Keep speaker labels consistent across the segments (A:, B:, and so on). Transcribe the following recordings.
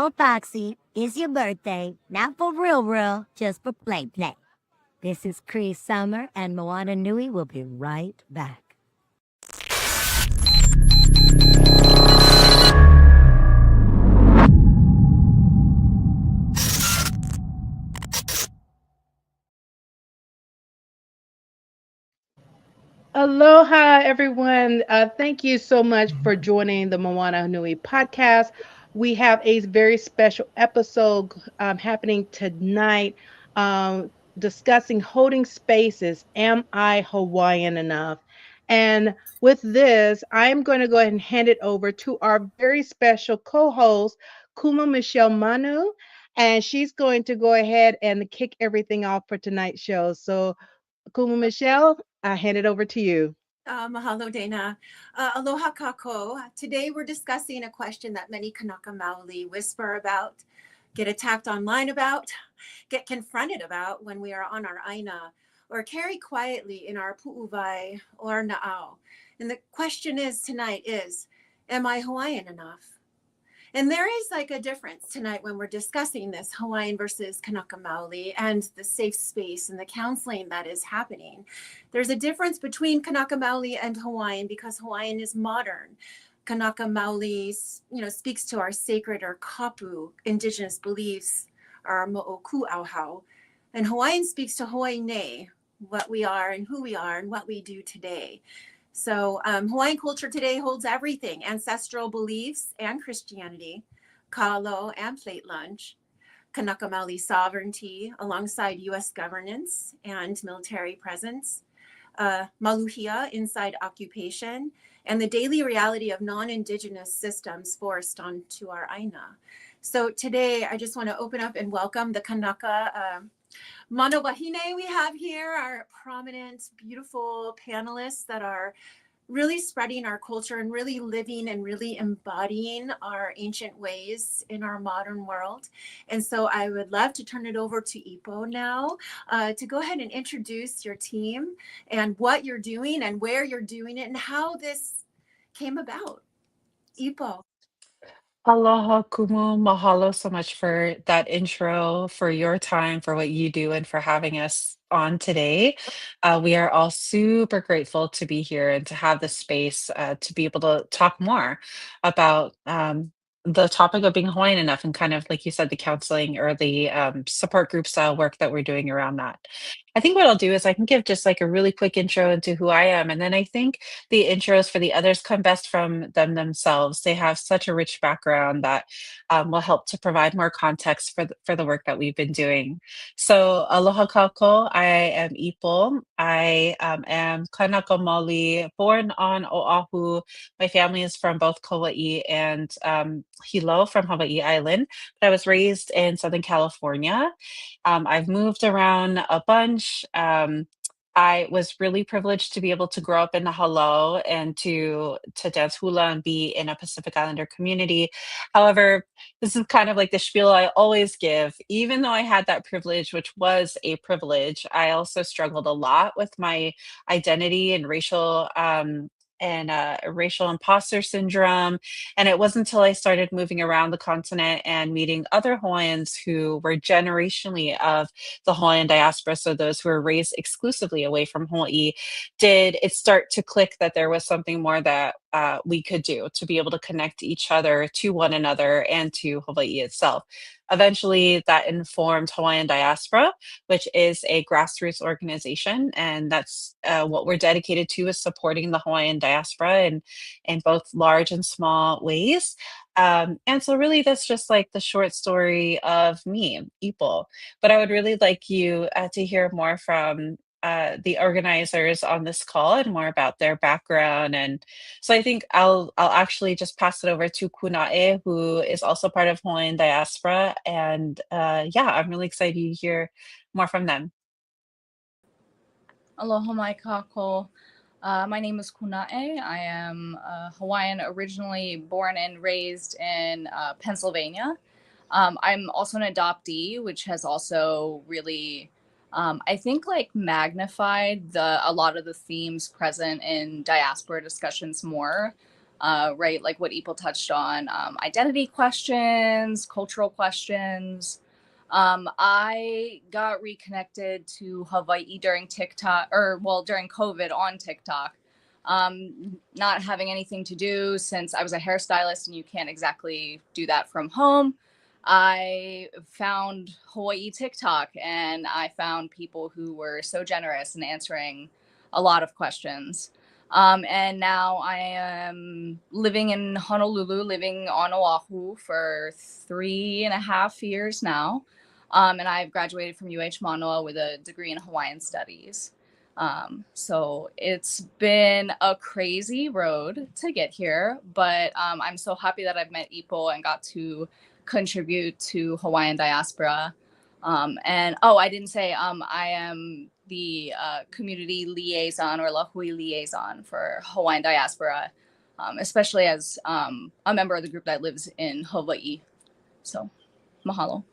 A: Oh, Foxy, it's your birthday. Not for real, real, just for play, play. This is Cree Summer, and Moana Nui will be right back.
B: Aloha, everyone. Thank you so much for joining the Moana Nui podcast. We have a very special episode happening tonight discussing holding spaces. Am I Hawaiian enough? And with this, I'm going to go ahead and hand it over to our very special co host, Kuma Michelle Manu. And she's going to go ahead and kick everything off for tonight's show. So, Kuma Michelle, I hand it over to you.
C: Mahalo, Dana. Aloha kako. Today we're discussing a question that many Kanaka Maoli whisper about, get attacked online about, get confronted about when we are on our aina, or carry quietly in our pu'uvai or na'au. And the question tonight is, am I Hawaiian enough? And there is like a difference tonight when we're discussing this Hawaiian versus Kanaka Maoli and the safe space and the counseling that is happening. There's a difference between Kanaka Maoli and Hawaiian because Hawaiian is modern. Kanaka Maoli, speaks to our sacred or kapu, indigenous beliefs, our mo'oku auhau. And Hawaiian speaks to Hawaii nei, what we are and who we are and what we do today. So Hawaiian culture today holds everything, ancestral beliefs and Christianity, kalo and plate lunch, Kanaka Maoli sovereignty alongside U.S. governance and military presence, maluhia inside occupation, and the daily reality of non-indigenous systems forced onto our aina. So today I just want to open up and welcome the Kanaka Mano Wahine we have here, our prominent, beautiful panelists that are really spreading our culture and really living and really embodying our ancient ways in our modern world. And so I would love to turn it over to Ipo now to go ahead and introduce your team and what you're doing and where you're doing it and how this came about. Ipo.
D: Aloha kumu. Mahalo so much for that intro, for your time, for what you do, and for having us on today. We are all super grateful to be here and to have the space to be able to talk more about the topic of being Hawaiian enough and kind of, like you said, the counseling or the support group style work that we're doing around that. I think what I'll do is I can give just like a really quick intro into who I am. And then I think the intros for the others come best from them themselves. They have such a rich background that will help to provide more context for the work that we've been doing. So, aloha kako, I am Ipo. I am Kanaka Maoli, born on Oahu. My family is from both Kauai and Hilo from Hawaii Island, but I was raised in Southern California. I've moved around a bunch. I was really privileged to be able to grow up in the Halo and to dance hula and be in a Pacific Islander community. However, this is kind of like the spiel I always give. Even though I had that privilege, which was a privilege, I also struggled a lot with my identity and racial imposter syndrome. And it wasn't until I started moving around the continent and meeting other Hawaiians who were generationally of the Hawaiian diaspora, so those who were raised exclusively away from Hawaii, did it start to click that there was something more that we could do to be able to connect each other to one another and to Hawaii itself. Eventually, that informed Hawaiian Diaspora, which is a grassroots organization, and that's what we're dedicated to is supporting the Hawaiian diaspora in both large and small ways. And so, really, that's just like the short story of me, Ipo. But I would really like you to hear more from the organizers on this call and more about their background. And so I think I'll actually just pass it over to Kunae, who is also part of Hawaiian Diaspora. And yeah, I'm really excited to hear more from them.
E: Aloha mai kako. My name is Kunae. I am Hawaiian, originally born and raised in Pennsylvania. I'm also an adoptee, which has also really, I think, like magnified a lot of the themes present in diaspora discussions more. right? Like what Ipo touched on, identity questions, cultural questions. I got reconnected to Hawaii during TikTok, during COVID on TikTok. Not having anything to do since I was a hairstylist and you can't exactly do that from home. I found Hawaii TikTok and I found people who were so generous in answering a lot of questions. And now I am living in Honolulu, living on Oahu for 3.5 years now. And I've graduated from UH Manoa with a degree in Hawaiian Studies. So it's been a crazy road to get here, but I'm so happy that I've met Ipo and got to contribute to Hawaiian Diaspora. And I didn't say I am the community liaison or Lahui liaison for Hawaiian Diaspora, especially as a member of the group that lives in Hawaii. So, mahalo.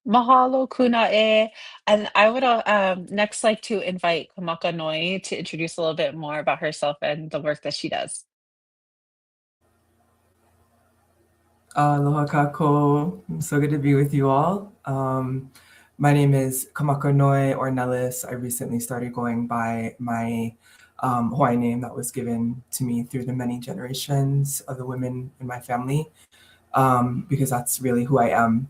D: Mahalo kunae. And I would next like to invite Kamakanoe to introduce a little bit more about herself and the work that she does.
F: Aloha kako. So good to be with you all. My name is Kamakanoe Ornellas. I recently started going by my Hawaiian name that was given to me through the many generations of the women in my family, because that's really who I am.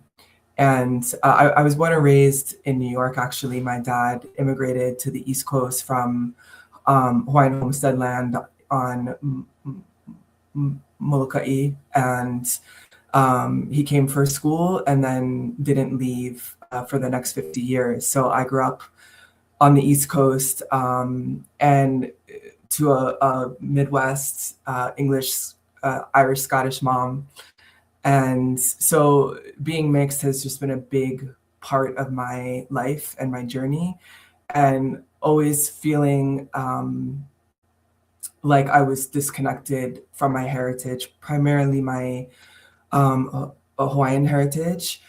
F: And I was born and raised in New York, actually. My dad immigrated to the East Coast from Hawaiian homestead land on Molokai, and he came for school and then didn't leave for the next 50 years. So I grew up on the East Coast and to a Midwest English, Irish, Scottish mom. And so being mixed has just been a big part of my life and my journey, and always feeling like I was disconnected from my heritage, primarily my a Hawaiian heritage.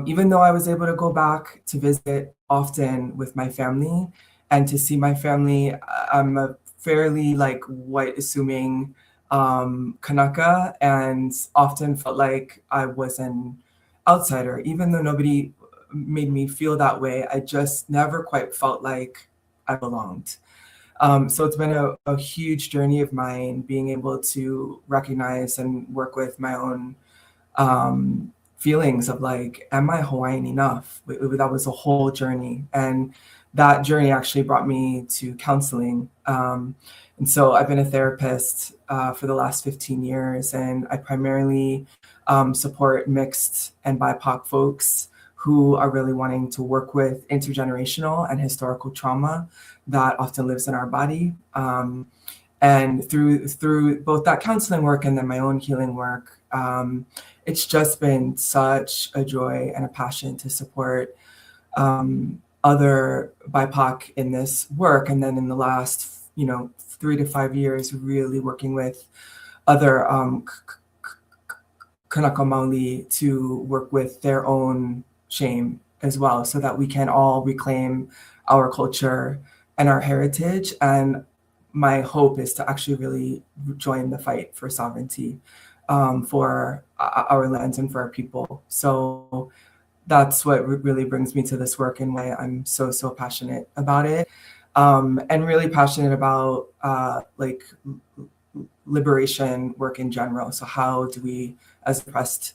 F: Even though I was able to go back to visit often with my family and to see my family, I'm a fairly like white assuming Kanaka, and often felt like I was an outsider. Even though nobody made me feel that way, I just never quite felt like I belonged. So it's been a huge journey of mine being able to recognize and work with my own feelings of like, am I Hawaiian enough? That was a whole journey. And that journey actually brought me to counseling. And so I've been a therapist for the last 15 years, and I primarily support mixed and BIPOC folks who are really wanting to work with intergenerational and historical trauma that often lives in our body. And through both that counseling work and then my own healing work, it's just been such a joy and a passion to support other BIPOC in this work. And then in the last, 3 to 5 years, really working with other Kanaka Maoli to work with their own shame as well, so that we can all reclaim our culture and our heritage. And my hope is to actually really join the fight for sovereignty for our lands and for our people. So that's what really brings me to this work and why I'm so passionate about it, and really passionate about like liberation work in general. So how do we, as oppressed,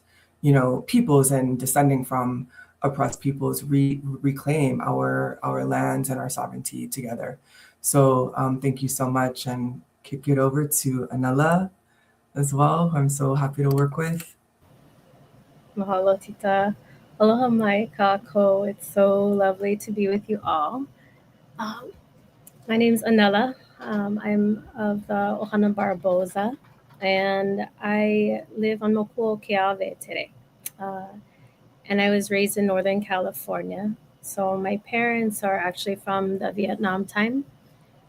F: peoples and descending from oppressed peoples, reclaim our lands and our sovereignty together? So thank you so much, and kick it over to Anela as well, who I'm so happy to work with.
G: Mahalo, Tita. Aloha mai kako. It's so lovely to be with you all. My name is Anela. I'm of the Ohana Barboza, and I live on Mokuo Keawe today. And I was raised in Northern California. So my parents are actually from the Vietnam time.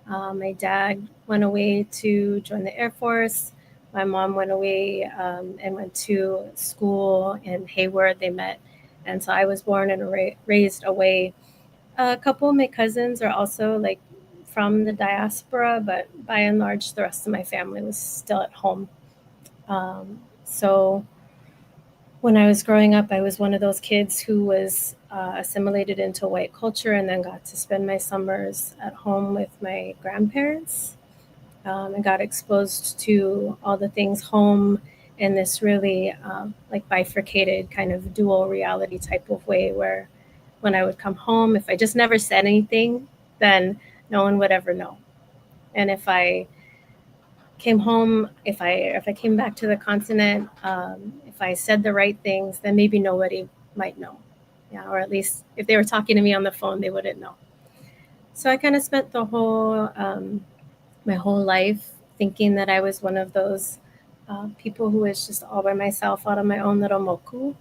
G: My dad went away to join the Air Force. My mom went away and went to school in Hayward. They met. And so I was born and raised away. A couple of my cousins are also like from the diaspora, but by and large, the rest of my family was still at home. So when I was growing up, I was one of those kids who was assimilated into white culture and then got to spend my summers at home with my grandparents, and got exposed to all the things home in this really like bifurcated kind of dual reality type of way, where when I would come home, if I just never said anything, then no one would ever know. And if I came home, if I came back to the continent, if I said the right things, then maybe nobody might know. Yeah, or at least if they were talking to me on the phone, they wouldn't know. So I kind of spent the whole my whole life thinking that I was one of those people who was just all by myself out of my own little moku,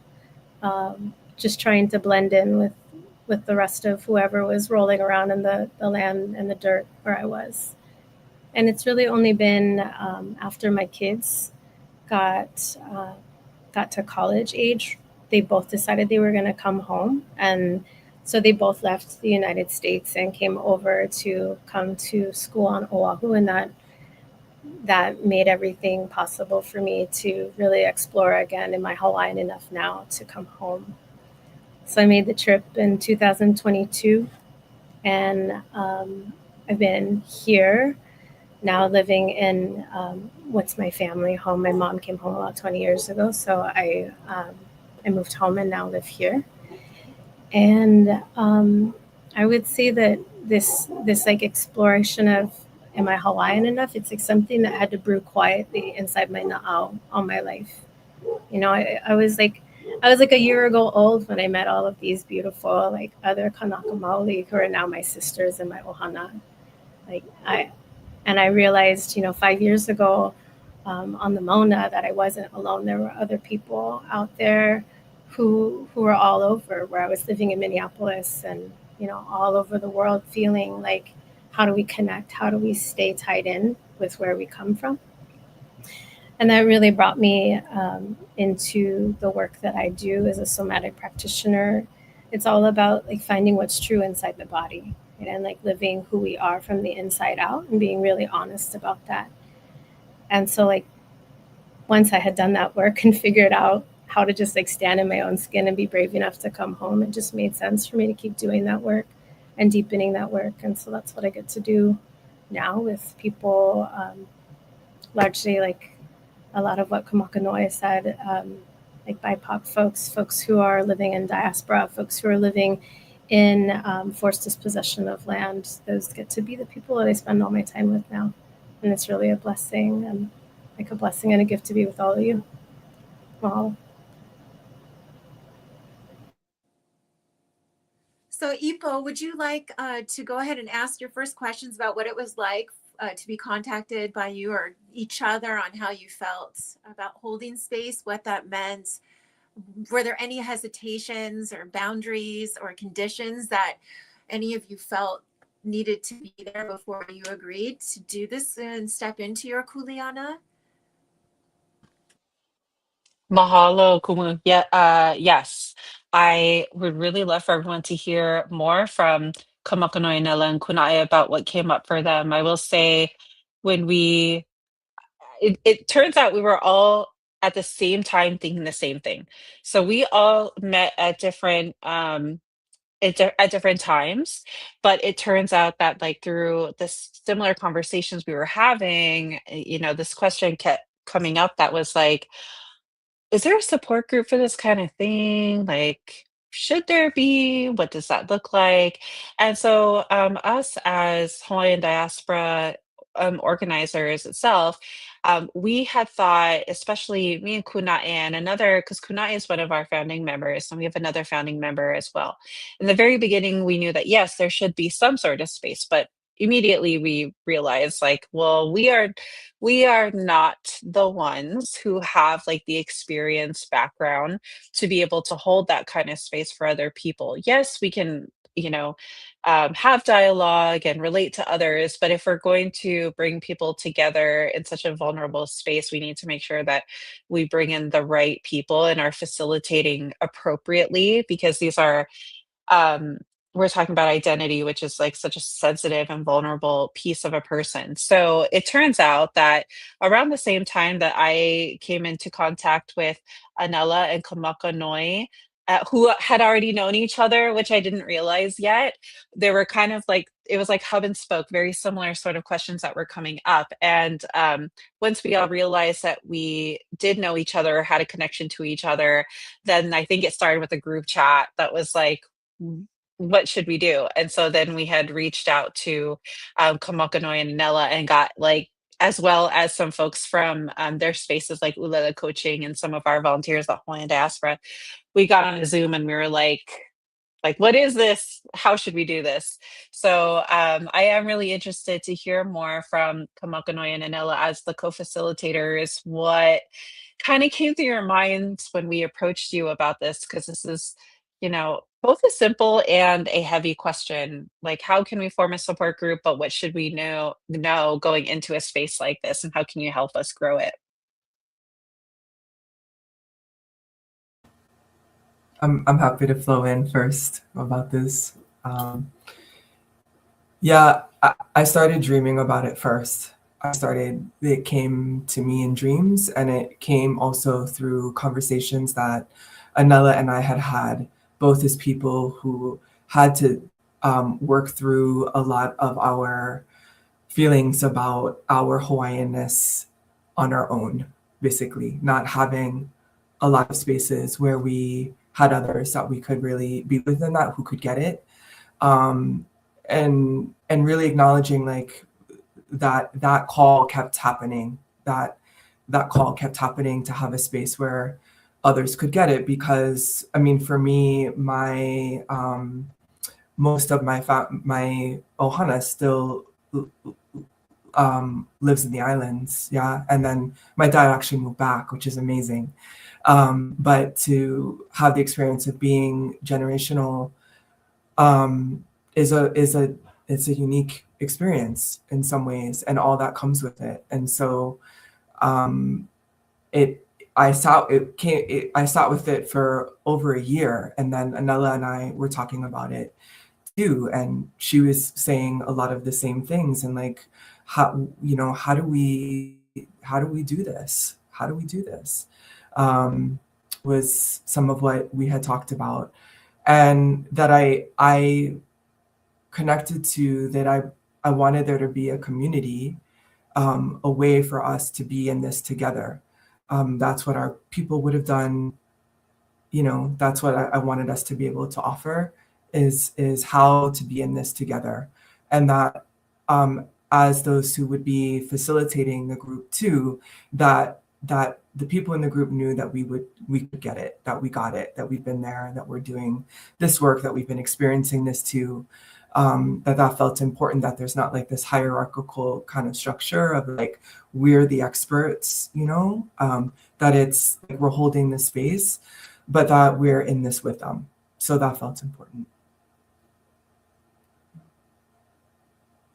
G: just trying to blend in with the rest of whoever was rolling around in the land and the dirt where I was. And it's really only been after my kids got to college age, they both decided they were going to come home. And so they both left the United States and came over to come to school on Oahu. And that made everything possible for me to really explore again. Am I Hawaiian enough now to come home? So I made the trip in 2022. And I've been here now living in what's my family home. My mom came home about 20 years ago, so I moved home and now live here. And I would say that this like exploration of am I Hawaiian enough? It's like something that had to brew quietly inside my na'au all my life. You know, I was like a year ago old when I met all of these beautiful like other Kanaka Maoli who are now my sisters in my ohana. And I realized, 5 years ago on the Moana that I wasn't alone. There were other people out there who were all over, where I was living in Minneapolis and, all over the world, feeling like, how do we connect? How do we stay tied in with where we come from? And that really brought me into the work that I do as a somatic practitioner. It's all about like finding what's true inside the body, and like living who we are from the inside out and being really honest about that. And so like once I had done that work and figured out how to just like stand in my own skin and be brave enough to come home, it just made sense for me to keep doing that work and deepening that work. And so that's what I get to do now with people, largely like a lot of what Kamakanoe said, like BIPOC folks who are living in diaspora, folks who are living in forced dispossession of land. Those get to be the people that I spend all my time with now. And it's really a blessing, and like a blessing and a gift to be with all of you. Mahalo.
C: So Ipo, would you like to go ahead and ask your first questions about what it was like to be contacted by you or each other, on how you felt about holding space, what that meant? Were there any hesitations or boundaries or conditions that any of you felt needed to be there before you agreed to do this and step into your kuleana?
D: Mahalo, Kumu. Yeah, yes. I would really love for everyone to hear more from Kamakanoe, Anela, and Kunai about what came up for them. I will say when it turns out we were all at the same time thinking the same thing. So we all met at different at different times, but it turns out that like through the similar conversations we were having, this question kept coming up that was like, is there a support group for this kind of thing? Like, should there be? What does that look like? And so, us as Hawaiian diaspora organizers itself, we had thought, especially me and Kuna and another, because Kuna is one of our founding members, and we have another founding member as well. In the very beginning, we knew that yes, there should be some sort of space, but immediately we realized like, well, we are not the ones who have like the experience background to be able to hold that kind of space for other people. Yes, we can, have dialogue and relate to others, but if we're going to bring people together in such a vulnerable space, we need to make sure that we bring in the right people and are facilitating appropriately, because these are we're talking about identity, which is like such a sensitive and vulnerable piece of a person. So it turns out that around the same time that I came into contact with Anela and Kamakanoe, who had already known each other, which I didn't realize yet, they were kind of like, it was like hub and spoke, very similar sort of questions that were coming up. And once we all realized that we did know each other, had a connection to each other, then I think it started with a group chat that was like, what should we do? And so then we had reached out to Kamakanoe and Anela and got like, as well as some folks from their spaces like Ulele coaching and some of our volunteers at Hawaiian Diaspora. We got on a Zoom and we were like, what is this? How should we do this? So I am really interested to hear more from Kamakanoe and Anela as the co-facilitators. What kind of came through your minds when we approached you about this? Because this is, both a simple and a heavy question. Like, how can we form a support group, but what should we know going into a space like this, and how can you help us grow it?
F: I'm happy to flow in first about this. Yeah, I started dreaming about it first. It came to me in dreams, and it came also through conversations that Anela and I had, both as people who had to work through a lot of our feelings about our Hawaiianness on our own, basically, not having a lot of spaces where we had others that we could really be within that, who could get it. And really acknowledging like that call kept happening, that call kept happening to have a space where others could get it. Because I mean, for me, my most of my ohana still lives in the islands, yeah, and then my dad actually moved back, which is amazing. But to have the experience of being generational is a unique experience in some ways, and all that comes with it. And so I sat with it for over a year, and then Anela and I were talking about it too, and she was saying a lot of the same things, and like, how do we do this? How do we do this? Was some of what we had talked about, and that I connected to, that I wanted there to be a community, a way for us to be in this together. That's what our people would have done. That's what I wanted us to be able to offer, is how to be in this together. And that as those who would be facilitating the group too, that the people in the group knew that we could get it, that we got it, that we've been there, that we're doing this work, that we've been experiencing this too. That felt important, that there's not like this hierarchical kind of structure of like, we're the experts, that it's like we're holding this space, but that we're in this with them. So that felt important.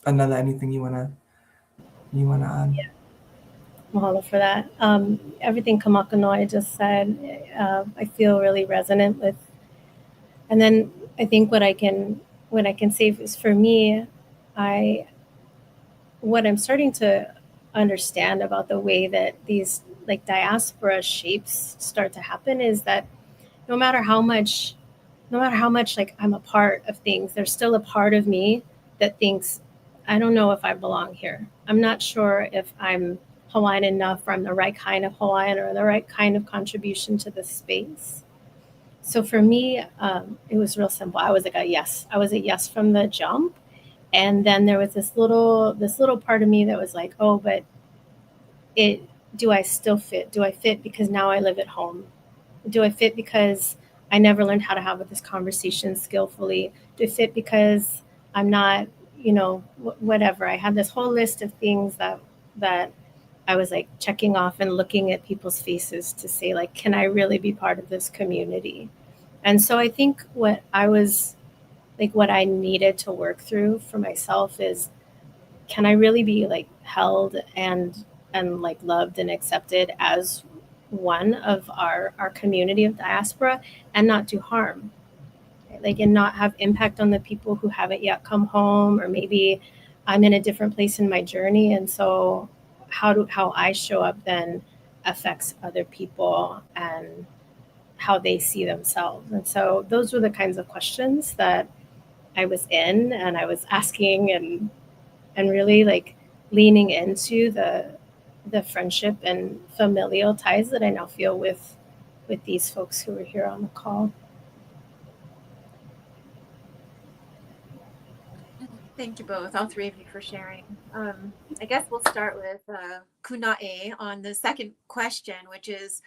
F: Anela, anything you wanna add?
G: Yeah. Mahalo for that. Everything Kamakanoe just said, I feel really resonant with. And then I think what I can say is, for me, what I'm starting to understand about the way that these like diaspora shapes start to happen is that no matter how much like I'm a part of things, there's still a part of me that thinks, I don't know if I belong here. I'm not sure if I'm Hawaiian enough, or I'm the right kind of Hawaiian, or the right kind of contribution to this space. So for me, it was real simple. I was like a yes. I was a yes from the jump. And then there was this little part of me that was like, oh, but do I still fit? Do I fit because now I live at home? Do I fit because I never learned how to have this conversation skillfully? Do I fit because I'm not, whatever? I had this whole list of things that I was like checking off and looking at people's faces to say, like, can I really be part of this community? And so I think what I needed to work through for myself is, can I really be like held and like loved and accepted as one of our community of diaspora, and not do harm? like, and not have impact on the people who haven't yet come home, or maybe I'm in a different place in my journey. And so how I show up then affects other people and how they see themselves. And so those were the kinds of questions that I was in, and I was asking, and really like leaning into the friendship and familial ties that I now feel with these folks who are here on the call.
C: Thank you both, all three of you, for sharing. I guess we'll start with Kunae on the second question, which is,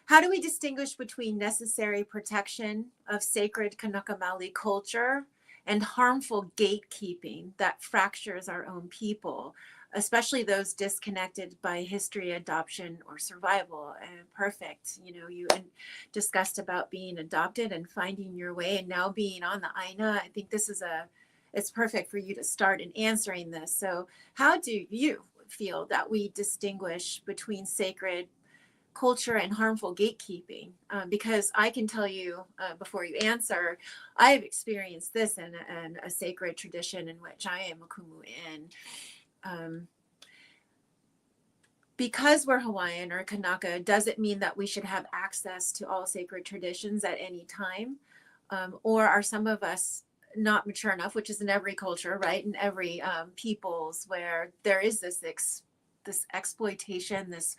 C: how do we distinguish between necessary protection of sacred Kanaka Maoli culture and harmful gatekeeping that fractures our own people, especially those disconnected by history, adoption, or survival? And perfect. You know, you discussed about being adopted and finding your way, and now being on the Aina. I think this is it's perfect for you to start in answering this. So how do you feel that we distinguish between sacred culture and harmful gatekeeping? Because I can tell you before you answer, I've experienced this in a sacred tradition in which I am a kumu in. Because we're Hawaiian or Kanaka doesn't mean that we should have access to all sacred traditions at any time. Or are some of us not mature enough, which is in every culture, right? In every peoples, where there is this exploitation, this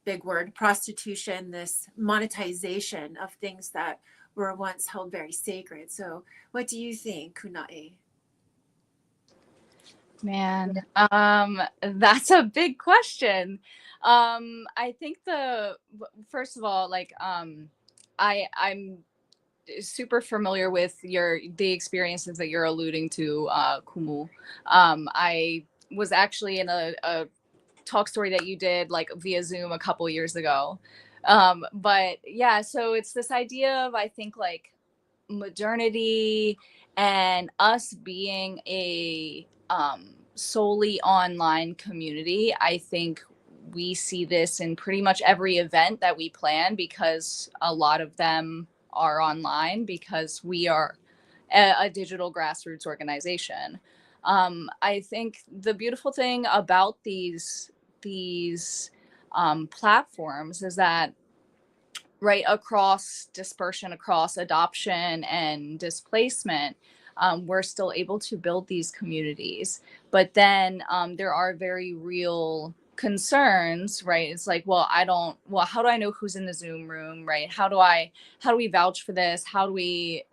C: big word, prostitution, this monetization of things that were once held very sacred. So what do you think, Kunae?
E: Man, that's a big question. I think first of all, like, I'm super familiar with the experiences that you're alluding to, Kumu. I was actually in a talk story that you did like via Zoom a couple years ago. But yeah, so it's this idea of, I think, like modernity and us being a solely online community. I think we see this in pretty much every event that we plan, because a lot of them are online, because we are a digital grassroots organization. I think the beautiful thing about these platforms is that, right across dispersion, across adoption and displacement, we're still able to build these communities. But then there are very real concerns, right? It's like, well, how do I know who's in the Zoom room, right? How do we vouch for this? How do we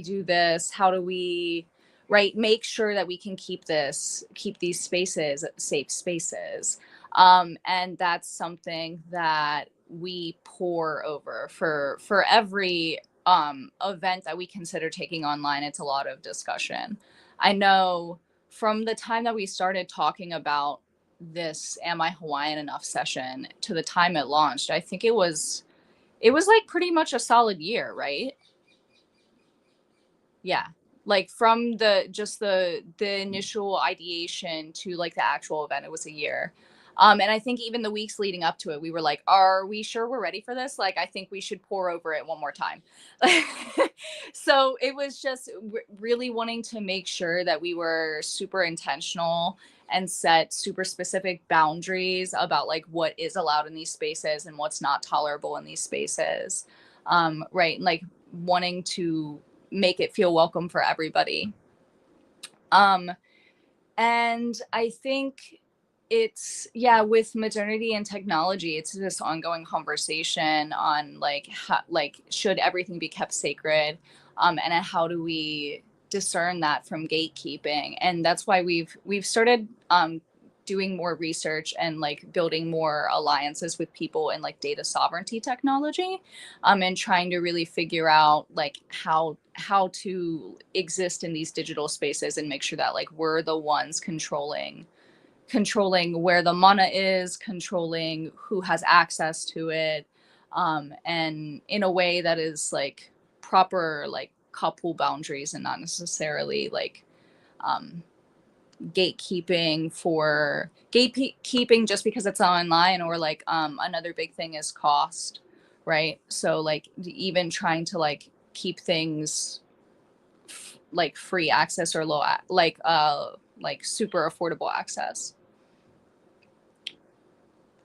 E: do this? How do we, right, make sure that we can keep these spaces safe spaces? And that's something that we pour over for every event that we consider taking online. It's a lot of discussion. I know from the time that we started talking about this Am I Hawaiian Enough session to the time it launched, I think it was like pretty much a solid year, right? Yeah. Like from the initial ideation to like the actual event, it was a year. And I think even the weeks leading up to it, we were like, are we sure we're ready for this? Like, I think we should pour over it one more time. So it was just really wanting to make sure that we were super intentional and set super specific boundaries about like what is allowed in these spaces and what's not tolerable in these spaces. Right. Like wanting to make it feel welcome for everybody. And I think it's, yeah, with modernity and technology, it's this ongoing conversation on like should everything be kept sacred, and how do we discern that from gatekeeping? And that's why we've started doing more research and like building more alliances with people in like data sovereignty technology, and trying to really figure out like how to exist in these digital spaces and make sure that like we're the ones controlling where the mana is, controlling who has access to it, and in a way that is like proper like kapu boundaries and not necessarily like gatekeeping just because it's online, or like another big thing is cost, right? So like even trying to like keep things like free access or like super affordable access.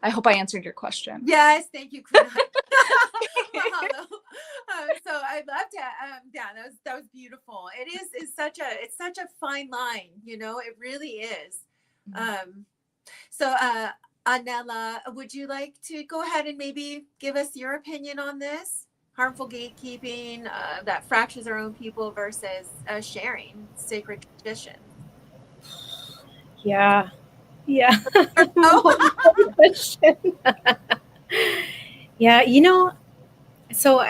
E: I hope I answered your question.
C: Yes, thank you, Kuna. Mahalo. So I loved it. Yeah, that was beautiful. It's such a fine line, you know, it really is. So Anela, would you like to go ahead and maybe give us your opinion on this? Harmful gatekeeping that fractures our own people versus sharing sacred traditions.
G: Yeah.
C: Oh.
G: Yeah, you know, so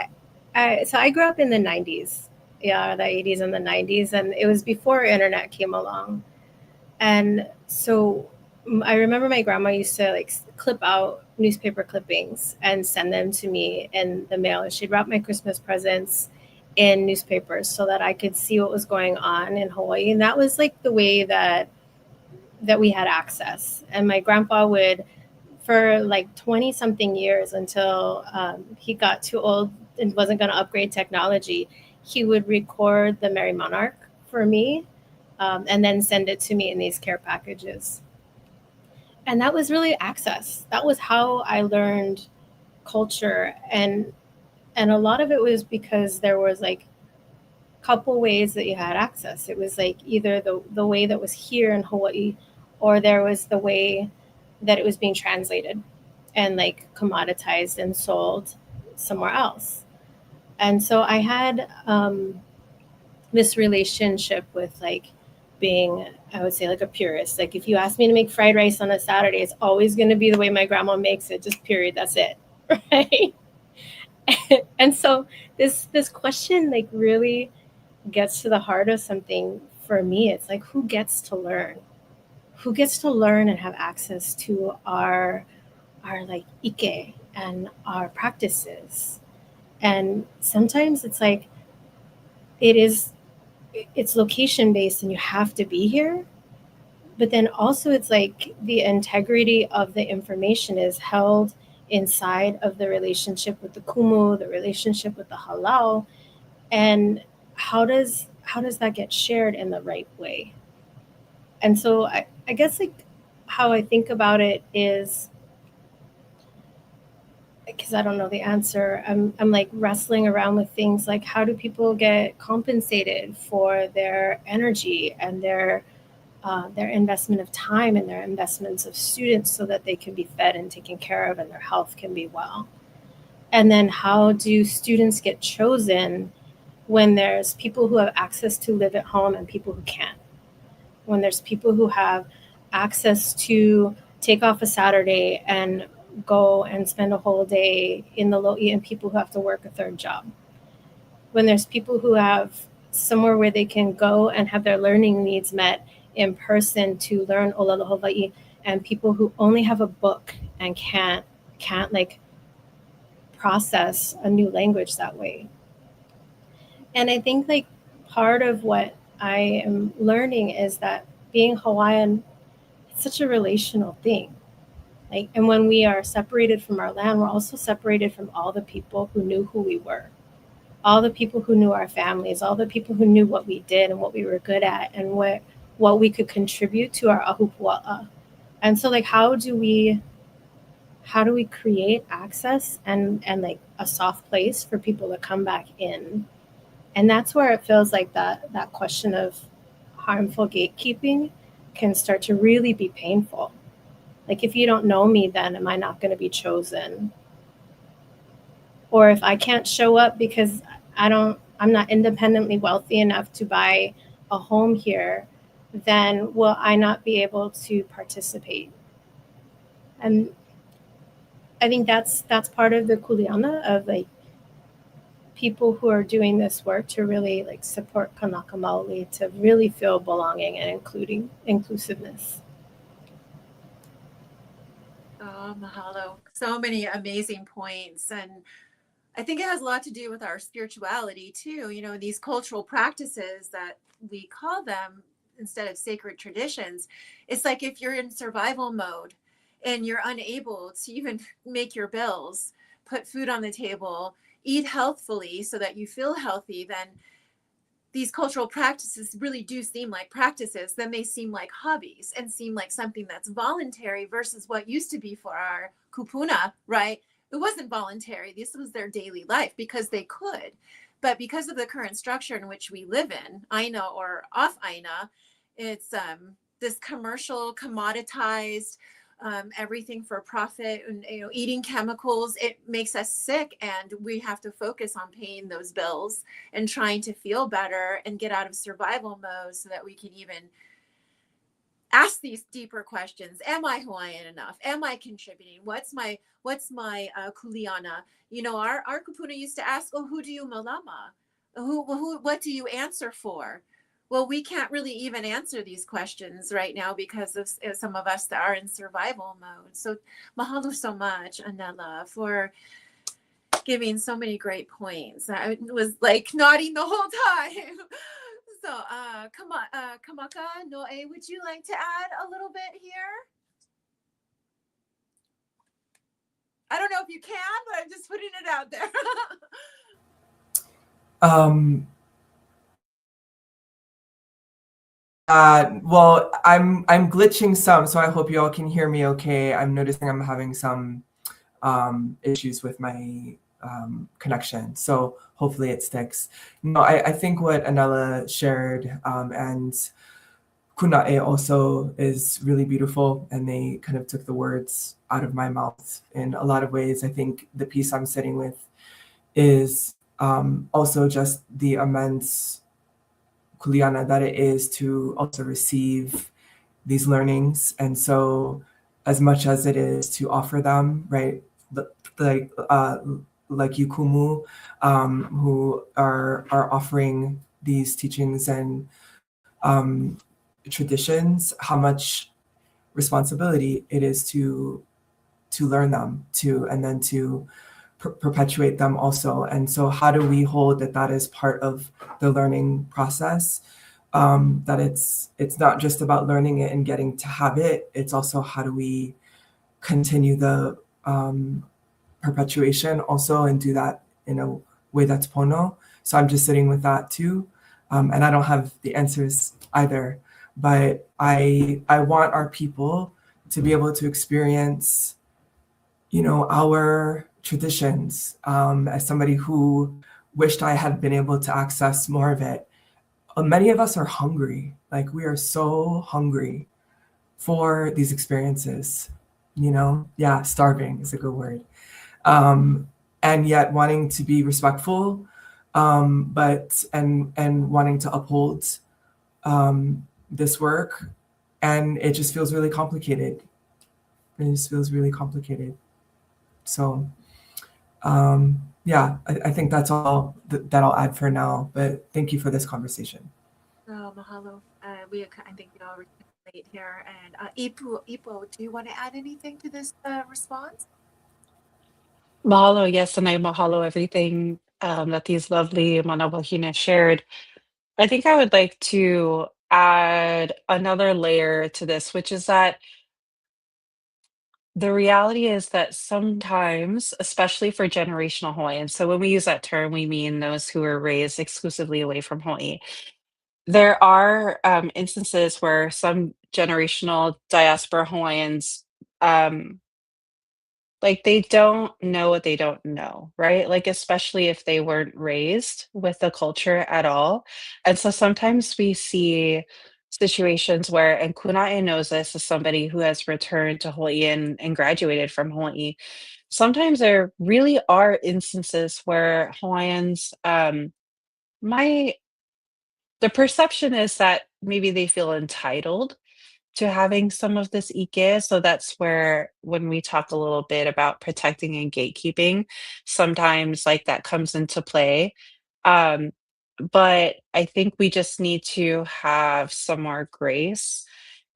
G: I grew up in the 90s. Yeah, the 80s and the 90s, and it was before internet came along. And so I remember my grandma used to like clip out newspaper clippings and send them to me in the mail. And she'd wrap my Christmas presents in newspapers so that I could see what was going on in Hawaii. And that was like the way that we had access. And my grandpa would, for like 20 something years, until he got too old and wasn't going to upgrade technology, he would record the Merry Monarch for me, and then send it to me in these care packages. And that was really access. That was how I learned culture. And a lot of it was because there was like a couple ways that you had access. It was like either the way that was here in Hawaii, or there was the way that it was being translated and like commoditized and sold somewhere else. And so I had this relationship with like being, I would say, like a purist. Like if you ask me to make fried rice on a Saturday, it's always going to be the way my grandma makes it, just period. That's it. Right. And so this question like really gets to the heart of something for me. It's like, who gets to learn? Who gets to learn and have access to our like ike and our practices? And sometimes it's like it's location based and you have to be here, but then also it's like the integrity of the information is held inside of the relationship with the kumu, the relationship with the halal, and how does that get shared in the right way? And so I guess like how I think about it is, because I don't know the answer, I'm like wrestling around with things like, how do people get compensated for their energy and their investment of time and their investments of students so that they can be fed and taken care of and their health can be well? And then how do students get chosen when there's people who have access to live at home and people who can't? When there's people who have access to take off a Saturday and go and spend a whole day in the lo'i and people who have to work a third job? When there's people who have somewhere where they can go and have their learning needs met in person to learn Olelo Hawaii, and people who only have a book and can't like process a new language that way. And I think like part of what I am learning is that being Hawaiian, it's such a relational thing. Like, and when we are separated from our land, we're also separated from all the people who knew who we were, all the people who knew our families, all the people who knew what we did and what we were good at and what we could contribute to our ahupua'a. And so like, how do we create access and like a soft place for people to come back in? And that's where it feels like that question of harmful gatekeeping can start to really be painful. Like, if you don't know me, then am I not going to be chosen? Or if I can't show up because I'm not independently wealthy enough to buy a home here, then will I not be able to participate? And I think that's part of the kuleana of like people who are doing this work to really like support Kanaka Maoli to really feel belonging and inclusiveness.
C: Oh, mahalo. So many amazing points. And I think it has a lot to do with our spirituality too. You know, these cultural practices that we call them instead of sacred traditions. It's like if you're in survival mode and you're unable to even make your bills, put food on the table, eat healthfully so that you feel healthy, then these cultural practices really do seem like practices, then they seem like hobbies and seem like something that's voluntary versus what used to be for our kupuna, right? It wasn't voluntary. This was their daily life because they could. But because of the current structure in which we live in, Aina or off Aina, it's this commercial, commoditized, everything for profit, and eating chemicals. It makes us sick, and we have to focus on paying those bills and trying to feel better and get out of survival mode so that we can even ask these deeper questions. Am I Hawaiian enough? Am I contributing? What's my kuleana? Our kupuna used to ask, oh, who do you malama? What do you answer for? Well, we can't really even answer these questions right now because of some of us that are in survival mode. So mahalo so much, Anela, for giving so many great points. I was like nodding the whole time. So Kamakanoe, would you like to add a little bit here? I don't know if you can, but I'm just putting it out there.
F: Well, I'm glitching some, so I hope you all can hear me okay. I'm noticing I'm having some issues with my connection, so hopefully it sticks. No, I think what Anela shared and Kunae also is really beautiful, and they kind of took the words out of my mouth in a lot of ways. I think the piece I'm sitting with is also just the immense kuleana that it is to also receive these learnings. And so as much as it is to offer them, right, like you Kumu, who are offering these teachings and traditions, how much responsibility it is to learn them, and then to perpetuate them also. And so how do we hold that is part of the learning process, that it's not just about learning it and getting to have it, it's also how do we continue the perpetuation also and do that in a way that's pono. So I'm just sitting with that too, and I don't have the answers either, but I want our people to be able to experience our traditions. As somebody who wished I had been able to access more of it, many of us are hungry. Like, we are so hungry for these experiences, yeah, starving is a good word. And yet wanting to be respectful, but wanting to uphold this work. And it just feels really complicated. So, yeah, I think that's all that I'll add for now, but thank you for this conversation.
C: Oh, mahalo. I think we all relate here. And Ipo, do you want to add anything to this response?
D: Mahalo, yes, and I mahalo everything that these lovely mana wahine shared. I think I would like to add another layer to this, which is that the reality is that sometimes, especially for generational Hawaiians, so when we use that term, we mean those who were raised exclusively away from Hawaii. There are instances where some generational diaspora Hawaiians, like, they don't know what they don't know, right? Like, especially if they weren't raised with the culture at all. And so sometimes we see situations where, and Kunae knows this as somebody who has returned to Hawaii and graduated from Hawaii. Sometimes there really are instances where Hawaiians might, the perception is that maybe they feel entitled to having some of this ike. So that's where, when we talk a little bit about protecting and gatekeeping, sometimes like that comes into play. Um, but I think we just need to have some more grace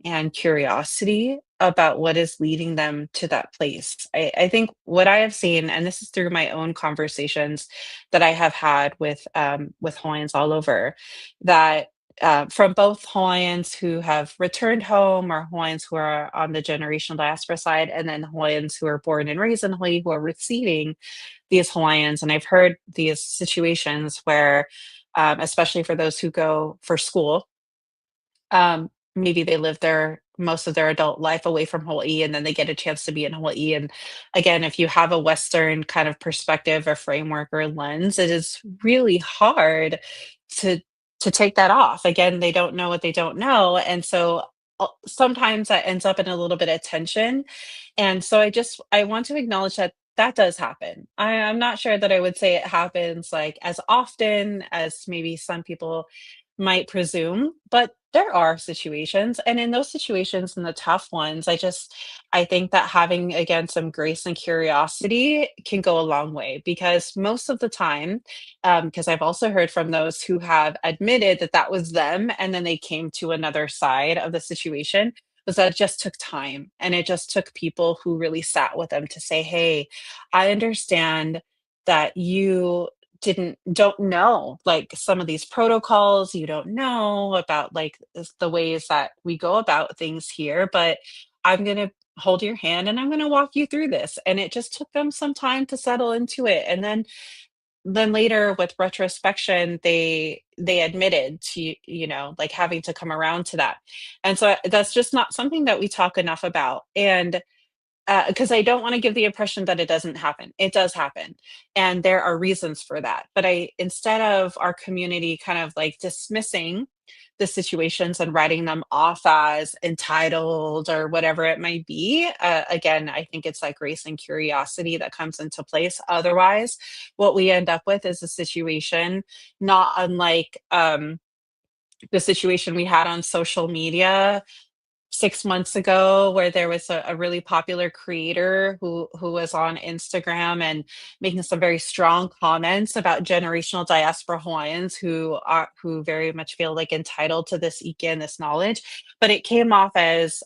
D: and curiosity about what is leading them to that place. I think what I have seen, and this is through my own conversations that I have had with Hawaiians all over, that from both Hawaiians who have returned home or Hawaiians who are on the generational diaspora side, and then Hawaiians who are born and raised in Hawaii who are receiving these Hawaiians. And I've heard these situations where especially for those who go for school. Maybe they live their most of their adult life away from Hawaii, and then they get a chance to be in Hawaii. And again, if you have a Western kind of perspective or framework or lens, it is really hard to take that off. Again, they don't know what they don't know, and so sometimes that ends up in a little bit of tension. And so I want to acknowledge that that does happen. I'm not sure that I would say it happens like as often as maybe some people might presume, but there are situations. And in those situations and the tough ones, I think that having again some grace and curiosity can go a long way because most of the time, because I've also heard from those who have admitted that that was them and then they came to another side of the situation, was that it just took time and it just took people who really sat with them to say, hey, I understand that you don't know like some of these protocols, you don't know about like the ways that we go about things here, but I'm going to hold your hand and I'm going to walk you through this. And it just took them some time to settle into it. And then later with retrospection, they admitted to, like having to come around to that. And so that's just not something that we talk enough about. And because I don't want to give the impression that it doesn't happen. It does happen. And there are reasons for that. But instead of our community kind of like dismissing the situations and writing them off as entitled or whatever it might be, again, I think it's like grace and curiosity that comes into place. Otherwise, what we end up with is a situation not unlike the situation we had on social media 6 months ago where there was a really popular creator who was on Instagram and making some very strong comments about generational diaspora Hawaiians who very much feel like entitled to this ike and this knowledge. But it came off as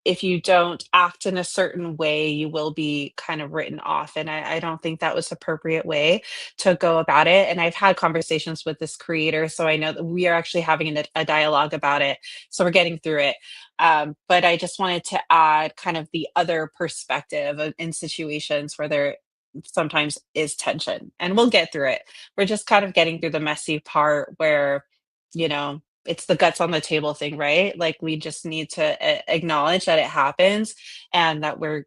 D: if you don't act in a certain way, you will be kind of written off. And I don't think that was the appropriate way to go about it. And I've had conversations with this creator, so I know that we are actually having a dialogue about it. So we're getting through it. But I just wanted to add kind of the other perspective in situations where there sometimes is tension, and we'll get through it. We're just kind of getting through the messy part where, it's the guts on the table thing, right? Like we just need to acknowledge that it happens and that we're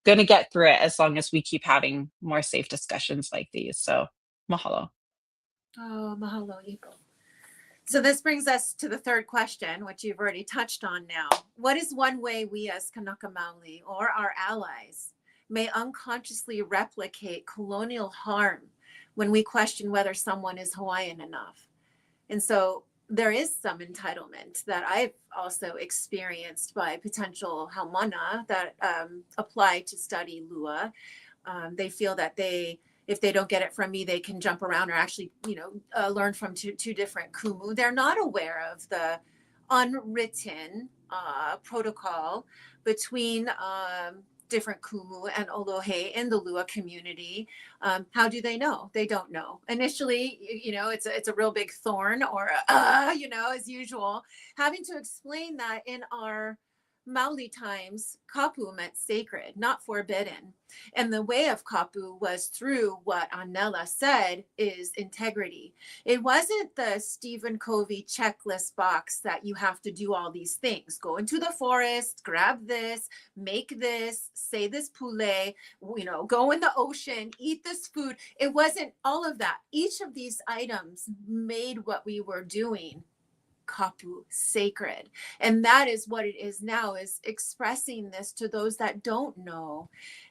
D: going to get through it as long as we keep having more safe discussions like these. So, mahalo.
C: Oh, mahalo, Ipo. So this brings us to the third question, which you've already touched on now. What is one way we as Kanaka Maoli or our allies may unconsciously replicate colonial harm when we question whether someone is Hawaiian enough? And so there is some entitlement that I've also experienced by potential haumana that apply to study Lua. They feel that if they don't get it from me, they can jump around or actually, learn from two different kumu. They're not aware of the unwritten protocol between different kumu and olohe in the Lua community. How do they know? They don't know. Initially, it's a real big thorn or, as usual. Having to explain that in our Maoli times, kapu meant sacred, not forbidden. And the way of kapu was through what Anela said is integrity. It wasn't the Stephen Covey checklist box that you have to do all these things. Go into the forest, grab this, make this, say this pule, go in the ocean, eat this food. It wasn't all of that. Each of these items made what we were doing kapu, sacred. And that is what it is now, is expressing this to those that don't know,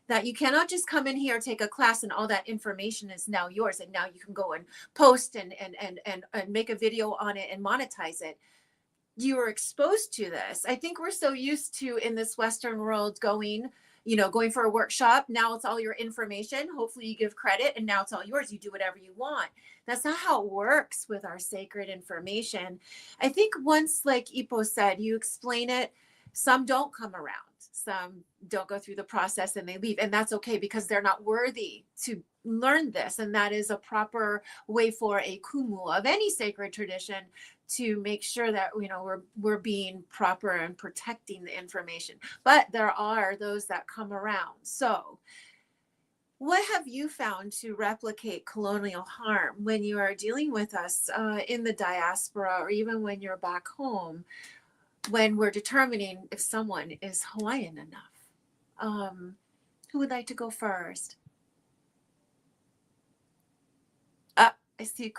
C: that you cannot just come in here, take a class, and all that information is now yours. And now you can go and post and make a video on it and monetize it. You were exposed to this. I think we're so used to, in this Western world, going for a workshop. Now it's all your information. Hopefully you give credit and now it's all yours. You do whatever you want. That's not how it works with our sacred information. I think once, like Ipo said, you explain it, some don't come around. Some don't go through the process and they leave. And that's okay, because they're not worthy to learn this. And that is a proper way for a kumu of any sacred tradition to make sure that we're being proper and protecting the information. But there are those that come around. So What have you found to replicate colonial harm when you are dealing with us in the diaspora, or even when you're back home, when we're determining if someone is Hawaiian enough? Who would like to go first? I see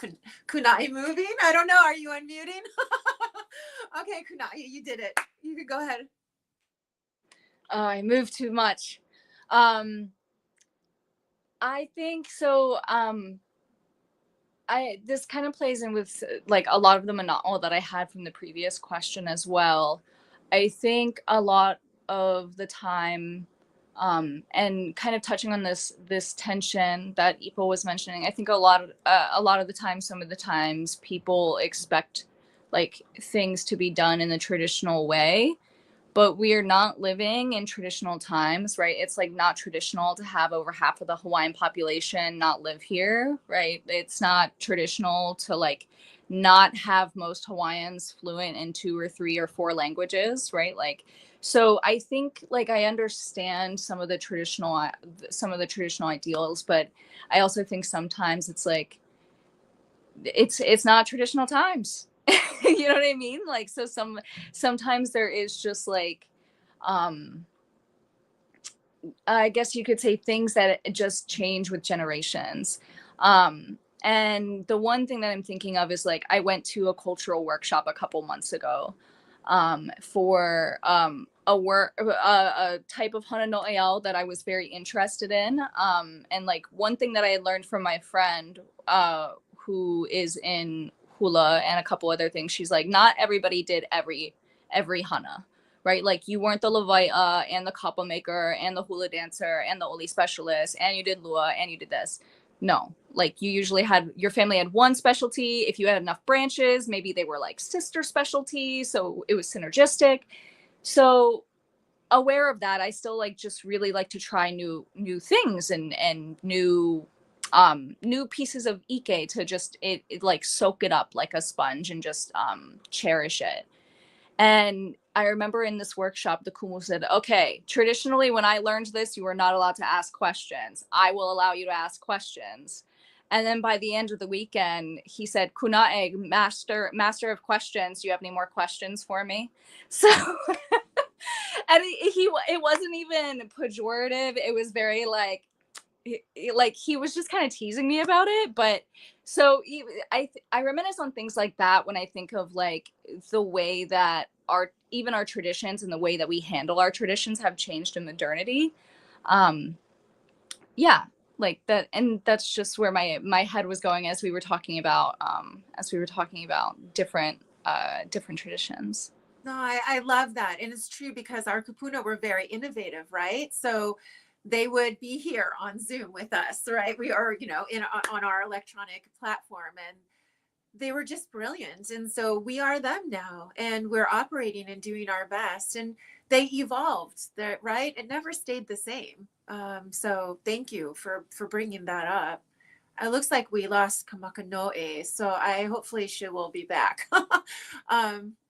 C: Kunai moving. I don't know. Are you unmuting? Okay, Kunai, you did it. You could go ahead.
E: I moved too much. I think so. This kind of plays in with like a lot of the mana'o that I had from the previous question as well. I think a lot of the time, and kind of touching on this tension that Ipo was mentioning, I think a lot of the time, some of the times, people expect like things to be done in the traditional way, but we are not living in traditional times, right? It's like not traditional to have over half of the Hawaiian population not live here, right? It's not traditional to like not have most Hawaiians fluent in 2 or 3 or 4 languages, right? Like, so I think like I understand some of the traditional ideals, but I also think sometimes it's like it's not traditional times. You know what I mean? Like, so sometimes there is just like, I guess you could say things that just change with generations. And the one thing that I'm thinking of is like, I went to a cultural workshop a couple months ago for a type of hana no'eau that I was very interested in. And like one thing that I had learned from my friend who is in hula and a couple other things, she's like, not everybody did every hana, right? Like you weren't the levaia and the kapa maker and the hula dancer and the oli specialist and you did lua and you did this. No, like you usually had, your family had one specialty. If you had enough branches, maybe they were like sister specialties, so it was synergistic. So aware of that, I still like just really like to try new things and new pieces of ike to just it like soak it up like a sponge and just cherish it. And I remember in this workshop, the kumu said, okay, traditionally when I learned this, you were not allowed to ask questions. I will allow you to ask questions. And then by the end of the weekend, he said, Kunae, master of questions. Do you have any more questions for me? So, and it wasn't even pejorative. It was very like he was just kind of teasing me about it. But so I reminisce on things like that when I think of like the way that our traditions and the way that we handle our traditions have changed in modernity. Yeah, like that. And that's just where my head was going as we were talking about different traditions.
C: No, I love that. And it's true because our kupuna were very innovative, right? So they would be here on Zoom with us, right? We are, on our electronic platform, and they were just brilliant. And so we are them now, and we're operating and doing our best. And they evolved, right? It never stayed the same. So thank you for bringing that up. It looks like we lost Kamakanoe, so hopefully she will be back.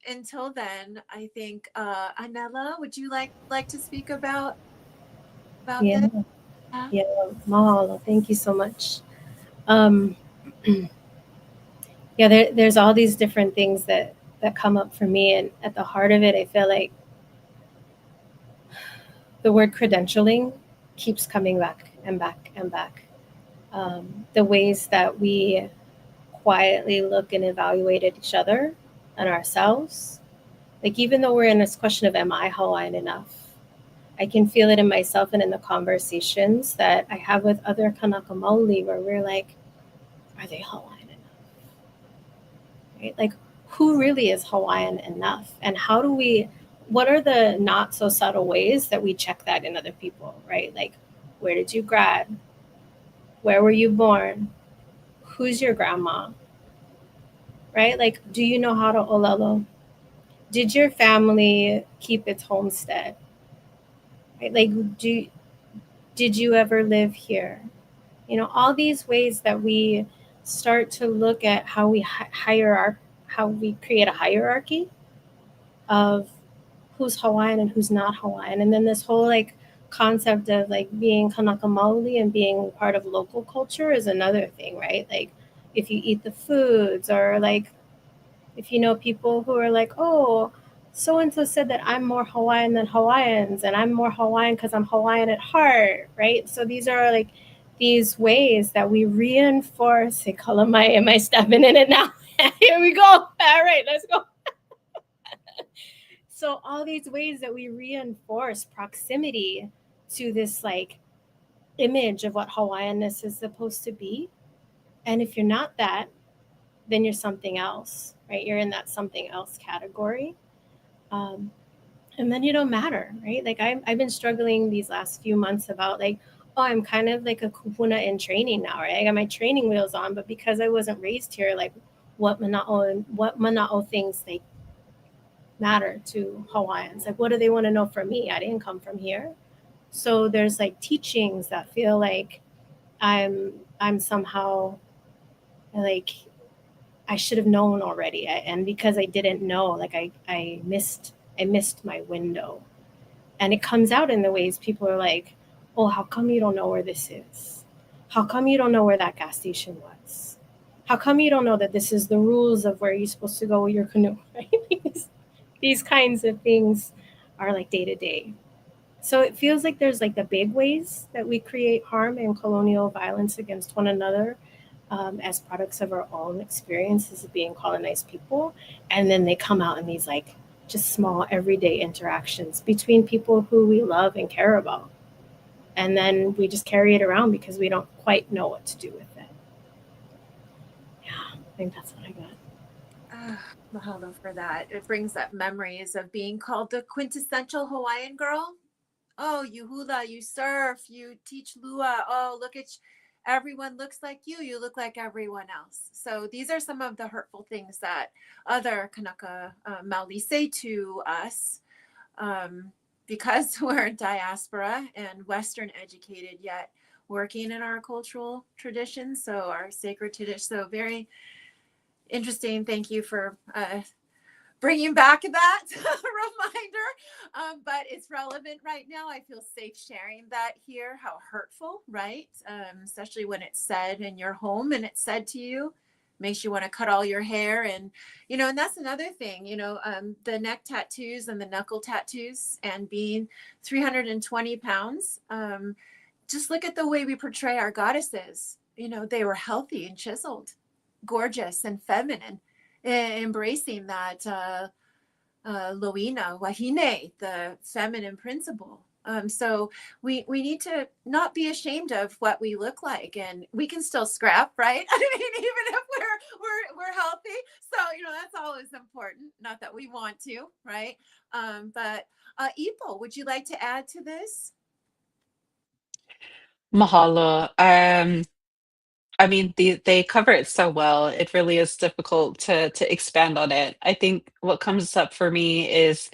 C: Until then, I think Anela, would you like to speak about
G: Yeah,
C: this?
G: yeah, mahalo. Thank you so much. Yeah, there's all these different things that come up for me, and at the heart of it, I feel like the word credentialing keeps coming back and back and back. The ways that we quietly look and evaluate at each other and ourselves. Like, even though we're in this question of, am I Hawaiian enough? I can feel it in myself and in the conversations that I have with other Kanaka Maoli, where we're like, are they Hawaiian enough? Right? Like, who really is Hawaiian enough? And what are the not so subtle ways that we check that in other people, right? Like, where did you grad? Where were you born? Who's your grandma? Right? Like, do you know how to olelo? Did your family keep its homestead? Right? Like, did you ever live here? All these ways that we start to look at how we how we create a hierarchy of who's Hawaiian and who's not Hawaiian. And then this whole like concept of like being Kanaka Maoli and being part of local culture is another thing, right? Like if you eat the foods, or like if you know people who are like, oh, so and so said that I'm more Hawaiian than Hawaiians, and I'm more Hawaiian because I'm Hawaiian at heart, right? So these are like these ways that we reinforce. Hey, Kalamai, am I stepping in it now? Here we go. All right, let's go. So all these ways that we reinforce proximity to this like image of what Hawaiianness is supposed to be. And if you're not that, then you're something else, right? You're in that something else category. And then you don't matter, right? Like I've been struggling these last few months about like, oh, I'm kind of like a kupuna in training now, right? I got my training wheels on, but because I wasn't raised here, like what mana'o things like matter to Hawaiians? Like what do they want to know from me? I didn't come from here. So there's like teachings that feel like I'm somehow like I should have known already, and because I didn't know, like I missed my window. And it comes out in the ways people are like, oh, how come you don't know where this is? How come you don't know where that gas station was? How come you don't know that this is the rules of where you're supposed to go with your canoe? Right? These kinds of things are like day to day. So it feels like there's like the big ways that we create harm and colonial violence against one another, as products of our own experiences of being colonized people. And then they come out in these like just small everyday interactions between people who we love and care about. And then we just carry it around because we don't quite know what to do with it. Yeah, I think that's what I got.
C: Mahalo for that. It brings up memories of being called the quintessential Hawaiian girl. Oh, you hula, you surf, you teach lua. Oh, look at everyone looks like you. You look like everyone else. So these are some of the hurtful things that other Kanaka Maoli say to us, because we're diaspora and Western educated, yet working in our cultural traditions. So our sacred tradition. So very interesting. Thank you for bringing back that reminder, but it's relevant right now. I feel safe sharing that here, how hurtful, right? Especially when it's said in your home and it's said to you, makes you want to cut all your hair. And, and that's another thing, the neck tattoos and the knuckle tattoos and being 320 pounds. Just look at the way we portray our goddesses. They were healthy and chiseled, gorgeous and feminine, embracing that Loina, Wahine, the feminine principle. So we need to not be ashamed of what we look like, and we can still scrap, right? I mean, even if we're healthy. So that's always important. Not that we want to, right? But Ipo, would you like to add to this?
D: Mahalo. I mean, they cover it so well. It really is difficult to expand on it. I think what comes up for me is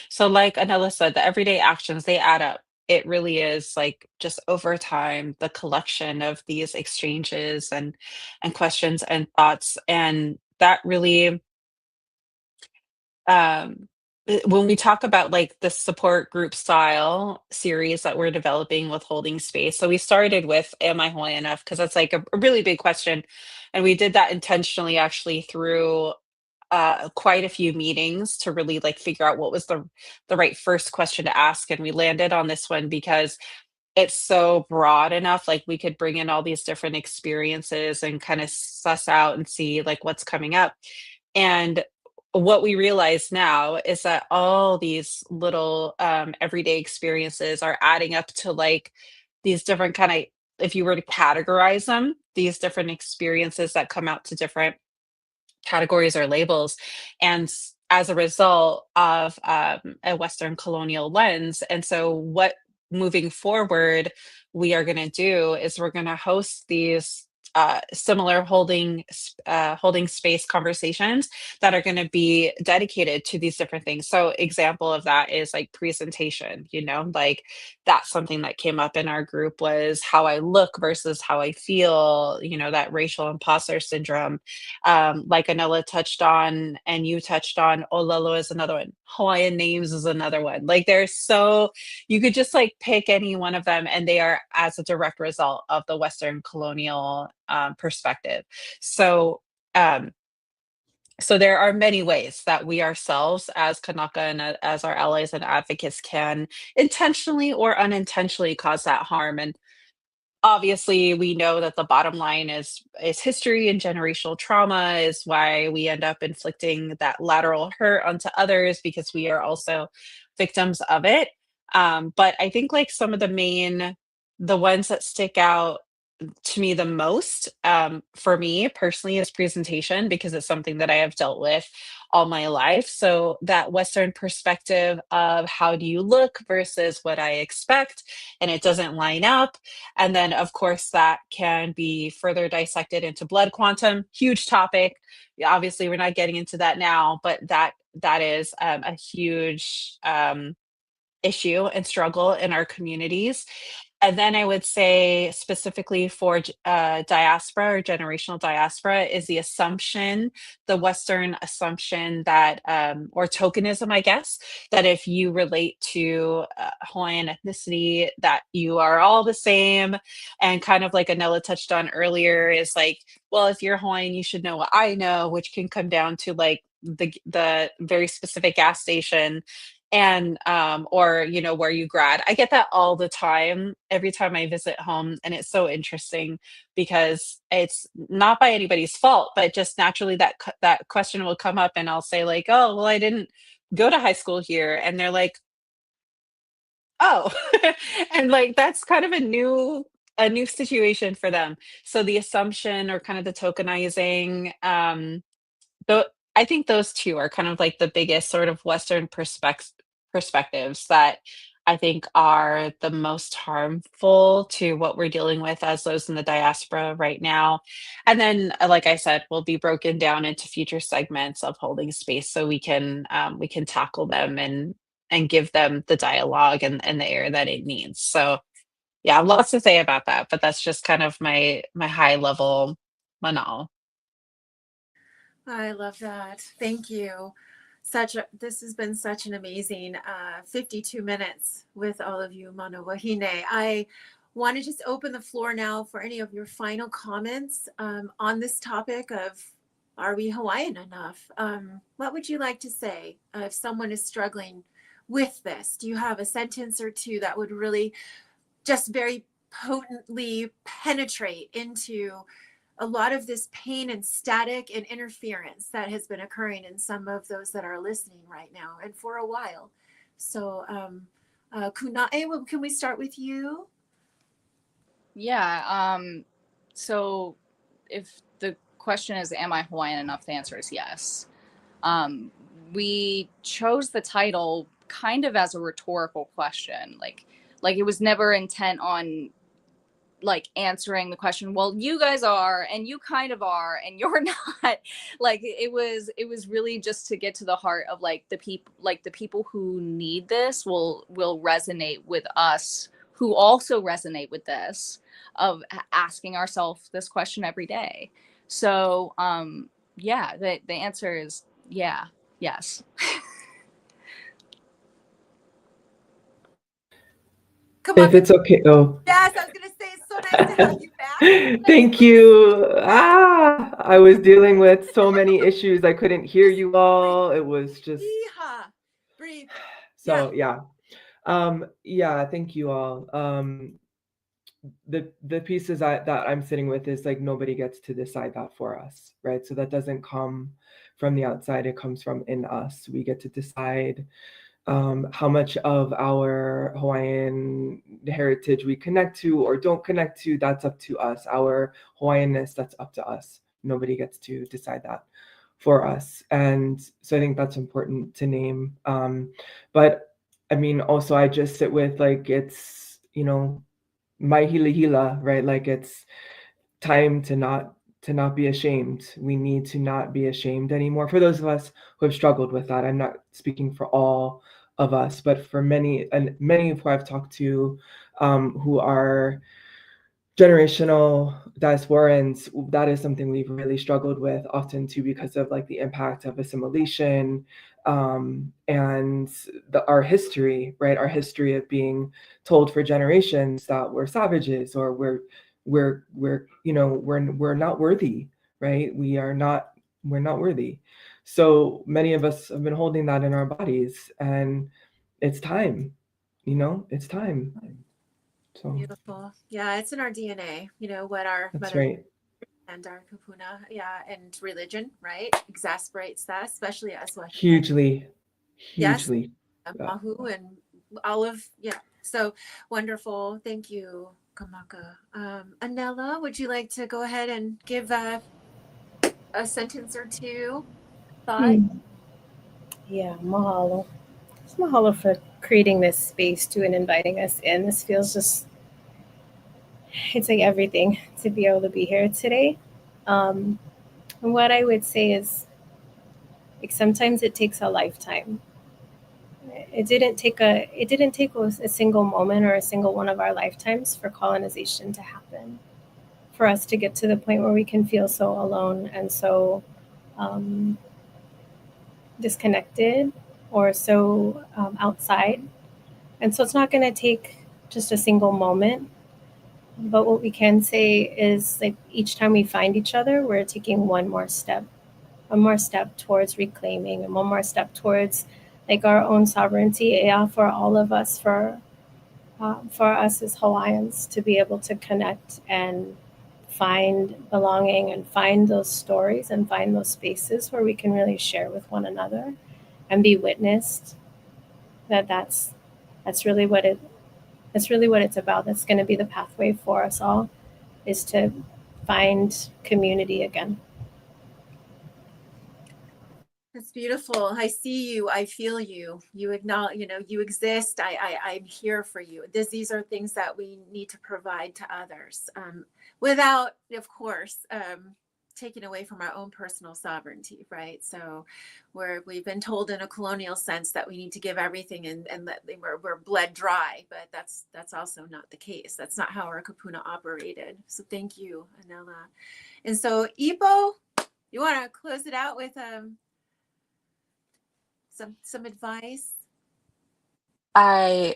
D: so like Anela said, the everyday actions, they add up. It really is like just over time, the collection of these exchanges and questions and thoughts. And that really um when we talk about like the support group style series that we're developing with holding space, so we started with am I Hawaiian enough, because that's like a really big question, and we did that intentionally actually through quite a few meetings to really like figure out what was the right first question to ask, and we landed on this one because it's so broad enough, like we could bring in all these different experiences and kind of suss out and see like what's coming up. And what we realize now is that all these little everyday experiences are adding up to like these different kind of, if you were to categorize them, these different experiences that come out to different categories or labels. And as a result of a Western colonial lens. And so, what moving forward we are going to do is we're going to host these similar holding space conversations that are going to be dedicated to these different things. So example of that is like presentation, like that's something that came up in our group was how I look versus how I feel, that racial imposter syndrome. Like Anela touched on and you touched on, Olelo is another one. Hawaiian names is another one. Like you could just like pick any one of them and they are as a direct result of the Western colonial perspective. So there are many ways that we ourselves as Kanaka and as our allies and advocates can intentionally or unintentionally cause that harm. And obviously we know that the bottom line is history and generational trauma is why we end up inflicting that lateral hurt onto others because we are also victims of it. But I think like some of the ones that stick out to me the most, for me personally, is presentation because it's something that I have dealt with all my life. So that Western perspective of how do you look versus what I expect, and it doesn't line up. And then, of course, that can be further dissected into blood quantum, huge topic. Obviously, we're not getting into that now, but that is a huge issue and struggle in our communities. And then I would say specifically for diaspora or generational diaspora is the Western assumption that, or tokenism, I guess, that if you relate to Hawaiian ethnicity, that you are all the same. And kind of like Anela touched on earlier is like, well, if you're Hawaiian, you should know what I know, which can come down to like the very specific gas station and or where you grad. I get that all the time every time I visit home, and it's so interesting because it's not by anybody's fault, but just naturally that question will come up and I'll say like, oh well, I didn't go to high school here, and they're like, oh. And like that's kind of a new situation for them. So the assumption or kind of the tokenizing, though, I think those two are kind of like the biggest sort of Western perspectives that I think are the most harmful to what we're dealing with as those in the diaspora right now. And then, like I said, will be broken down into future segments of holding space so we can tackle them and give them the dialogue and the air that it needs. So yeah, lots to say about that, but that's just kind of my high level manal.
C: I love that. Thank you. This has been such an amazing 52 minutes with all of you, Mana Wahine. I want to just open the floor now for any of your final comments on this topic of, are we Hawaiian enough? What would you like to say if someone is struggling with this? Do you have a sentence or two that would really just very potently penetrate into a lot of this pain and static and interference that has been occurring in some of those that are listening right now and for a while? So Kunae, can we start with you?
E: Yeah. So if the question is, am I Hawaiian enough? The answer is yes. We chose the title kind of as a rhetorical question. Like it was never intent on like answering the question, well, you guys are, and you kind of are, and you're not. Like it was really just to get to the heart of like the people who need this will resonate with us, who also resonate with this, of asking ourselves this question every day. So yeah, the answer is yeah, yes.
C: Come on.
F: If it's okay. Oh.
C: Yes, I was going to say, it's so nice to have you back.
F: Thank you. I was dealing with so many issues. I couldn't hear you all. It was just.
C: Yeehaw. Breathe.
F: So yeah. Yeah, thank you all. The pieces that I'm sitting with is like nobody gets to decide that for us, right? So that doesn't come from the outside, it comes from in us. We get to decide how much of our Hawaiian heritage we connect to or don't connect to. That's up to us. Our Hawaiianness, that's up to us. Nobody gets to decide that for us. And so I think that's important to name. But I mean, also I just sit with like, it's, my hila hila, right? Like it's time to not be ashamed. We need to not be ashamed anymore. For those of us who have struggled with that, I'm not speaking for all of us, but for many and many who I've talked to, who are generational diasporans, that is something we've really struggled with, often too, because of like the impact of assimilation, and our history, right? Our history of being told for generations that we're savages, or we're we're not worthy, right? We're not worthy. So many of us have been holding that in our bodies, and it's time, it's time. So
C: Beautiful. Yeah, it's in our DNA, what our
F: that's
C: mother
F: right.
C: and our kupuna, and religion, right, exasperates that, especially as well.
F: Hugely,
C: Yes,
F: hugely.
C: Mahu and all of, so wonderful. Thank you, Kamaka. Anela, would you like to go ahead and give a sentence or two thought?
G: Yeah, mahalo. Just mahalo for creating this space too and inviting us in. This feels just, it's like everything to be able to be here today. And what I would say is, like, sometimes it takes a lifetime. It didn't take a single moment or a single one of our lifetimes for colonization to happen, for us to get to the point where we can feel so alone and so disconnected or so outside. And so it's not going to take just a single moment. But what we can say is, like, each time we find each other, we're taking one more step towards reclaiming, and one more step towards like our own sovereignty, for all of us, for us as Hawaiians, to be able to connect and find belonging and find those stories and find those spaces where we can really share with one another and be witnessed. That's really what it's about. That's going to be the pathway for us all, is to find community again.
C: That's beautiful. I see you. I feel you. You acknowledge, you exist. I'm here for you. These are things that we need to provide to others, without, of course, taking away from our own personal sovereignty, right? So we've been told in a colonial sense that we need to give everything and that we're bled dry, but that's also not the case. That's not how our kapuna operated. So thank you, Anela. And so Ipo, you want to close it out with some advice?
D: I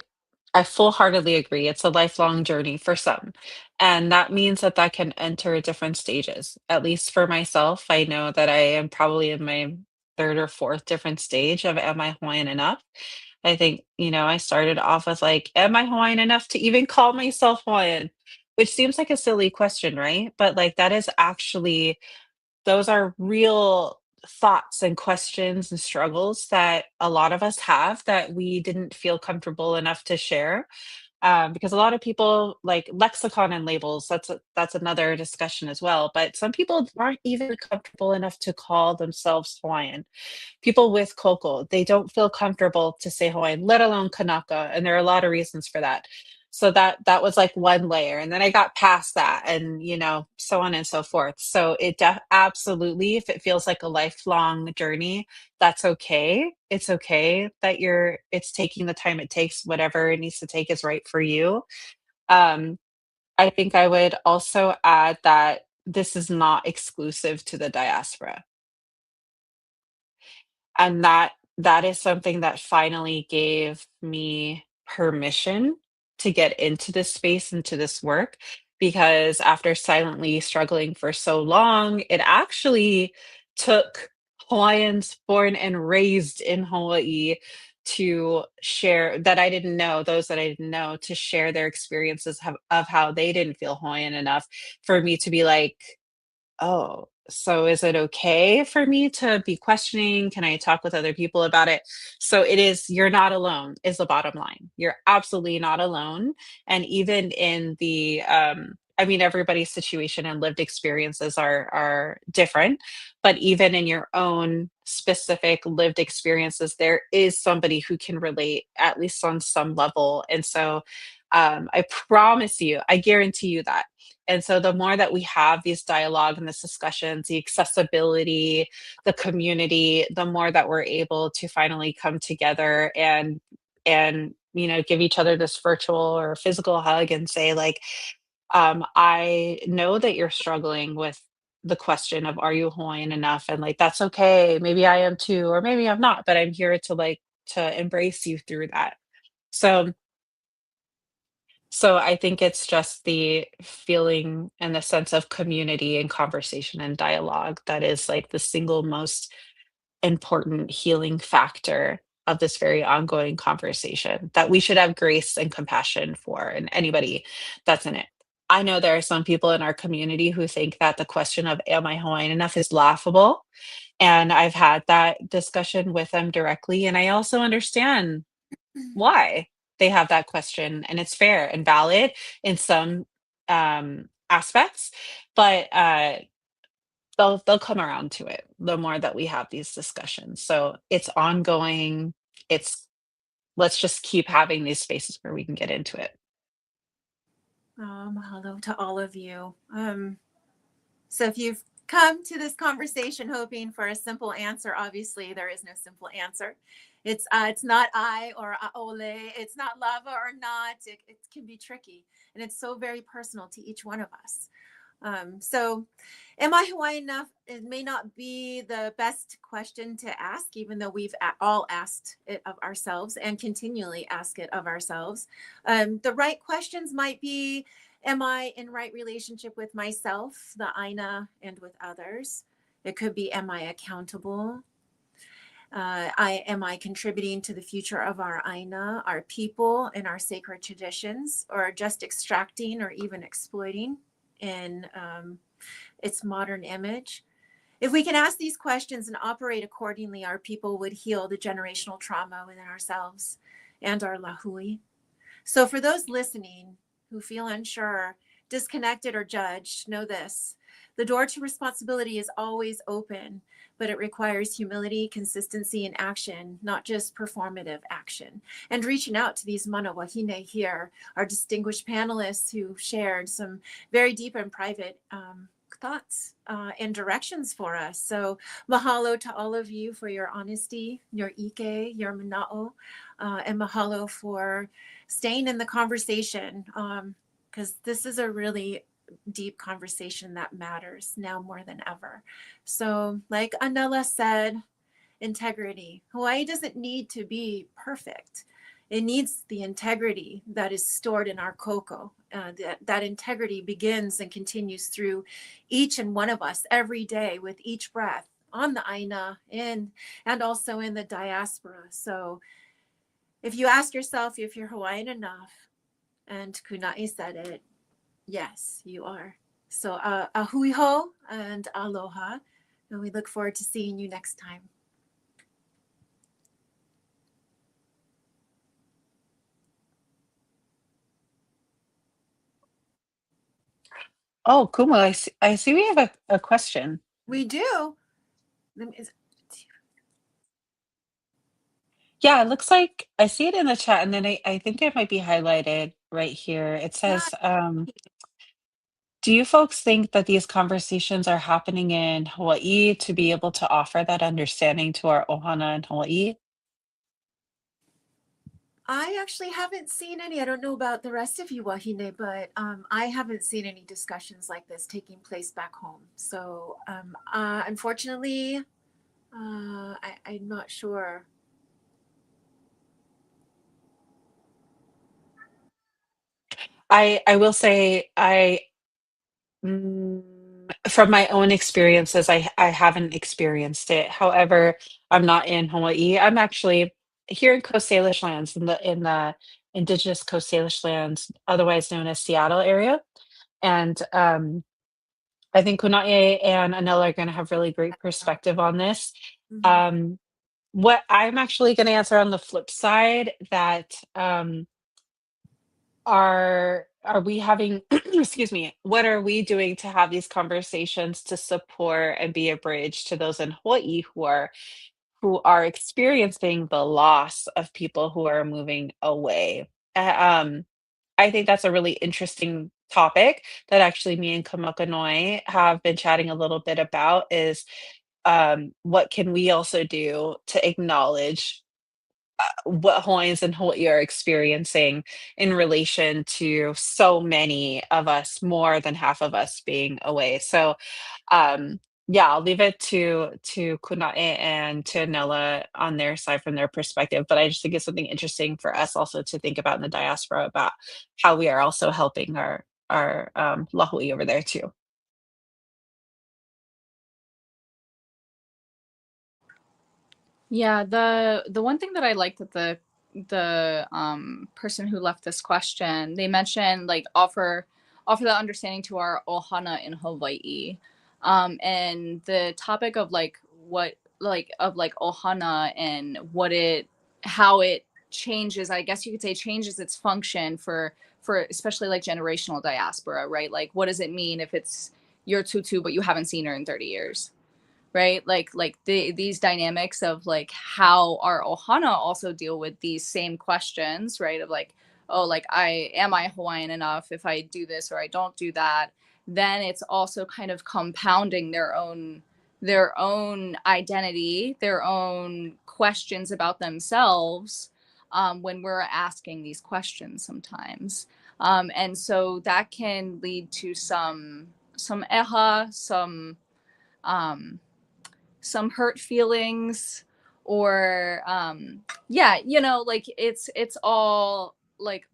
D: full-heartedly agree. It's a lifelong journey for some, and that means that can enter different stages. At least for myself, I know that I am probably in my 3rd or 4th different stage of am I Hawaiian enough? I think, I started off with like, am I Hawaiian enough to even call myself Hawaiian? Which seems like a silly question, right? But like that is actually those are real thoughts and questions and struggles that a lot of us have that we didn't feel comfortable enough to share. Because a lot of people like lexicon and labels, that's another discussion as well. But some people aren't even comfortable enough to call themselves Hawaiian. People with koko, they don't feel comfortable to say Hawaiian, let alone Kanaka, and there are a lot of reasons for that. So that was like one layer, and then I got past that, and so on and so forth. So it absolutely, if it feels like a lifelong journey, that's okay. It's okay that it's taking the time it takes. Whatever it needs to take is right for you. Um, I think I would also add that this is not exclusive to the diaspora. And that is something that finally gave me permission to get into this space, into this work, because after silently struggling for so long, it actually took Hawaiians born and raised in Hawaii to share that I didn't know, those that I didn't know, to share their experiences of how they didn't feel Hawaiian enough for me to be like, oh, so is it okay for me to be questioning? Can I talk with other people about it? So you're not alone, is the bottom line. You're absolutely not alone. And even in everybody's situation and lived experiences are different, but even in your own specific lived experiences, there is somebody who can relate, at least on some level. And so I promise you, I guarantee you that And so the more that we have these dialogue and these discussions, the accessibility, the community, the more that we're able to finally come together and give each other this virtual or physical hug and say like, I know that you're struggling with the question of are you Hawaiian enough? And like that's okay. Maybe I am too, or maybe I'm not, but I'm here to to embrace you through that. So so I think it's just the feeling and the sense of community and conversation and dialogue that is like the single most important healing factor of this very ongoing conversation that we should have grace and compassion for and anybody that's in it. I know there are some people in our community who think that the question of am I Hawaiian enough is laughable. And I've had that discussion with them directly. And I also understand why they have that question, and it's fair and valid in some aspects, but they'll come around to it the more that we have these discussions. So it's ongoing. It's let's just keep having these spaces where we can get into it.
C: Mahalo to all of you. So if you've come to this conversation hoping for a simple answer, obviously there is no simple answer. It's not I or Ole. It's not lava or not. It can be tricky, and it's so very personal to each one of us. So am I Hawaiian enough? It may not be the best question to ask, even though we've all asked it of ourselves and continually ask it of ourselves. The right questions might be, am I in right relationship with myself, the Aina, and with others? It could be, am I accountable? Am I contributing to the future of our Aina, our people, and our sacred traditions, or just extracting or even exploiting in its modern image? If we can ask these questions and operate accordingly, our people would heal the generational trauma within ourselves and our lahui. So for those listening who feel unsure, disconnected, or judged, know this: the door to responsibility is always open, but it requires humility, consistency, and action, not just performative action. And reaching out to these mana wahine here, our distinguished panelists who shared some very deep and private thoughts and directions for us. So mahalo to all of you for your honesty, your ike, your mana'o, and mahalo for staying in the conversation, because this is a really deep conversation that matters now more than ever. So like Anela said, integrity. Hawaii doesn't need to be perfect. It needs the integrity that is stored in our koko. That integrity begins and continues through each and one of us every day with each breath on the Aina and also in the diaspora. So if you ask yourself if you're Hawaiian enough, and Kunai said it, yes, you are. So ahui ho and aloha. And we look forward to seeing you next time.
D: Oh, Kuma, I see we have a question.
C: We do.
D: Yeah, it looks like I see it in the chat, and then I think it might be highlighted right here. It says, do you folks think that these conversations are happening in Hawaii to be able to offer that understanding to our ohana in Hawaii?
C: I actually haven't seen any. I don't know about the rest of you, Wahine, but I haven't seen any discussions like this taking place back home. So unfortunately, I'm not sure.
D: I will say from my own experiences, I haven't experienced it. However, I'm not in Hawaii. I'm actually here in Coast Salish lands, in the indigenous Coast Salish lands, otherwise known as Seattle area. And I think Kunae and Anela are going to have really great perspective on this.
C: Mhm.
D: What I'm actually going to answer on the flip side, that are we having excuse me, what are we doing to have these conversations to support and be a bridge to those in Hawaii who are experiencing the loss of people who are moving away? I think that's a really interesting topic that actually me and Kamakanoe have been chatting a little bit about is what can we also do to acknowledge what Hawaiians and Hawaii are experiencing in relation to so many of us, more than half of us being away. So, yeah, I'll leave it to Kunae and to Anela on their side from their perspective. But I just think it's something interesting for us also to think about in the diaspora about how we are also helping our lahui over there too.
E: Yeah, the one thing that I liked that the person who left this question, they mentioned like offer that understanding to our ohana in Hawaii. And the topic of like what like of like ohana and what it how it changes, I guess you could say changes its function for especially like generational diaspora, right? Like what does it mean if it's your tutu but you haven't seen her in 30 years? Right, these dynamics of like how our ohana also deal with these same questions, right, of like, oh, like I Hawaiian enough if I do this or I don't do that. Then it's also kind of compounding their own identity, their own questions about themselves, when we're asking these questions sometimes, and so that can lead to some eha, um some hurt feelings, or yeah, you know, like it's all like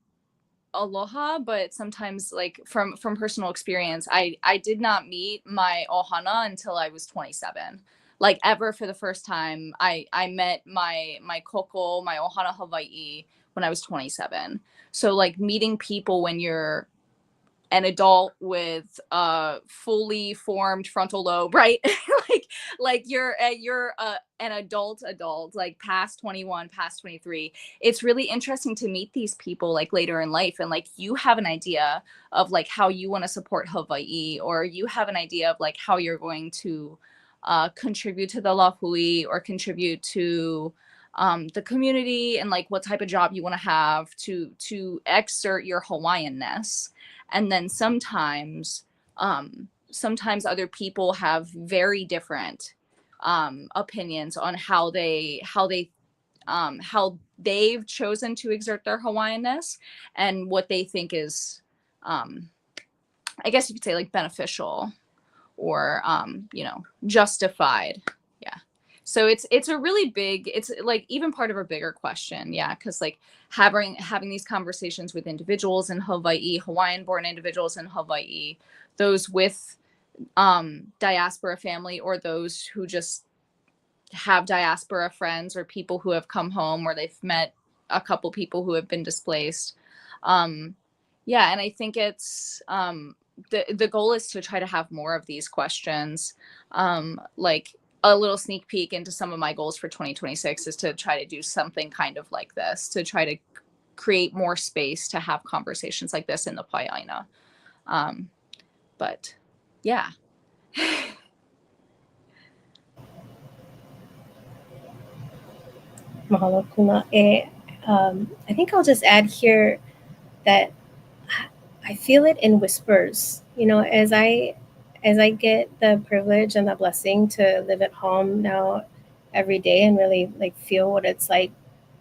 E: aloha, but sometimes like from personal experience, I did not meet my ohana until I was 27, like ever for the first time. I met my koko, my ohana Hawaii, when I was 27. So like meeting people when you're an adult with a fully formed frontal lobe, right? like you're an adult, like past 21, past 23. It's really interesting to meet these people like later in life, and like you have an idea of like how you want to support Hawaii, or you have an idea of like how you're going to contribute to the lahui or contribute to the community, and like what type of job you want to have to exert your Hawaiianness. And then sometimes other people have very different opinions on how they've chosen to exert their Hawaiianness, and what they think is, I guess you could say, like beneficial, or justified. Yeah. So it's a really big, it's like even part of a bigger question. Yeah, because like having these conversations with individuals in Hawaii, Hawaiian born individuals in Hawaii, those with diaspora family, or those who just have diaspora friends, or people who have come home, or they've met a couple people who have been displaced. Yeah, and I think it's the goal is to try to have more of these questions. Like a little sneak peek into some of my goals for 2026 is to try to do something kind of like this, to try to create more space to have conversations like this in the Paiaina. But yeah.
G: Mahalo kuna e. I think I'll just add here that I feel it in whispers. You know, as I get the privilege and the blessing to live at home now every day and really like feel what it's like